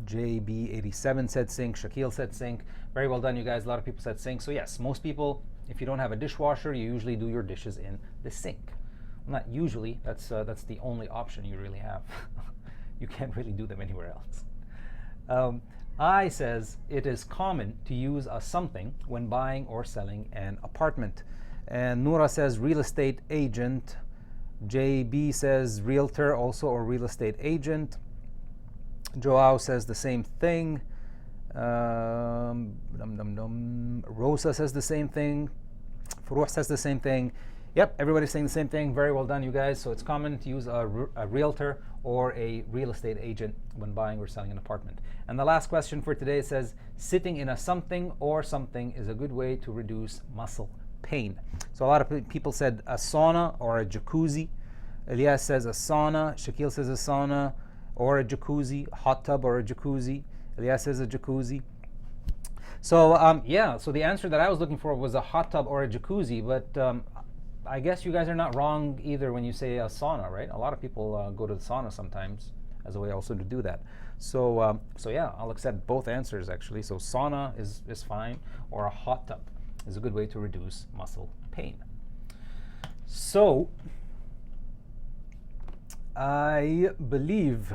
JB87 said sink. Shakil said sink. Very well done, you guys. A lot of people said sink. So yes, most people, if you don't have a dishwasher, you usually do your dishes in the sink. Not usually. That's the only option you really have. You can't really do them anywhere else. I says it is common to use a something when buying or selling an apartment. And Noura says real estate agent. JB says realtor also, or real estate agent. Joao says the same thing. Rosa says the same thing. Furuh says the same thing. Yep, everybody's saying the same thing. Very well done, you guys. So it's common to use a realtor or a real estate agent when buying or selling an apartment. And the last question for today says, sitting in a something or something is a good way to reduce muscle pain. So a lot of people said a sauna or a jacuzzi. Ilyas says a sauna. Shakil says a sauna or a jacuzzi. Hot tub or a jacuzzi. Ilyas says a jacuzzi. So so the answer that I was looking for was a hot tub or a jacuzzi, but I guess you guys are not wrong either when you say a sauna, right? A lot of people go to the sauna sometimes as a way also to do that. So yeah, I'll accept both answers actually. So sauna is fine, or a hot tub is a good way to reduce muscle pain. So I believe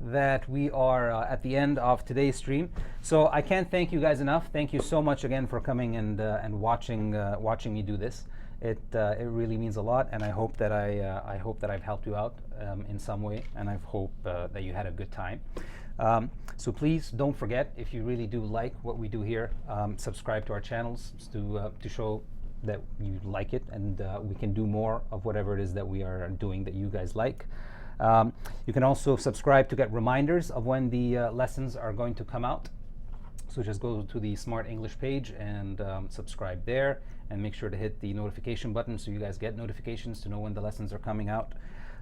that we are at the end of today's stream. So I can't thank you guys enough. Thank you so much again for coming and watching me do this. It really means a lot, and I hope that I've helped you out in some way, and I hope that you had a good time. So please don't forget, if you really do like what we do here, subscribe to our channels to show that you like it, and we can do more of whatever it is that we are doing that you guys like. You can also subscribe to get reminders of when the lessons are going to come out. So just go to the Smrt English page and subscribe there, and make sure to hit the notification button so you guys get notifications to know when the lessons are coming out.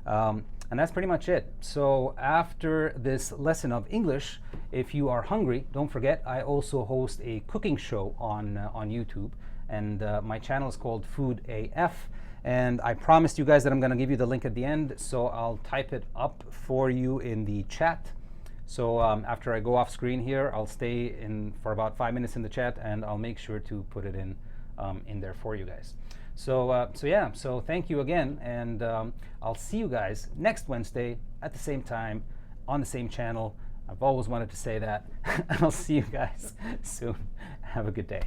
And that's pretty much it. So after this lesson of English, if you are hungry, don't forget I also host a cooking show on YouTube, and my channel is called Food AF. And I promised you guys that I'm going to give you the link at the end, so I'll type it up for you in the chat. So after I go off screen here, I'll stay in for about 5 minutes in the chat, and I'll make sure to put it in there for you guys. So thank you again, and I'll see you guys next Wednesday at the same time on the same channel. I've always wanted to say that. And I'll see you guys soon. Have a good day.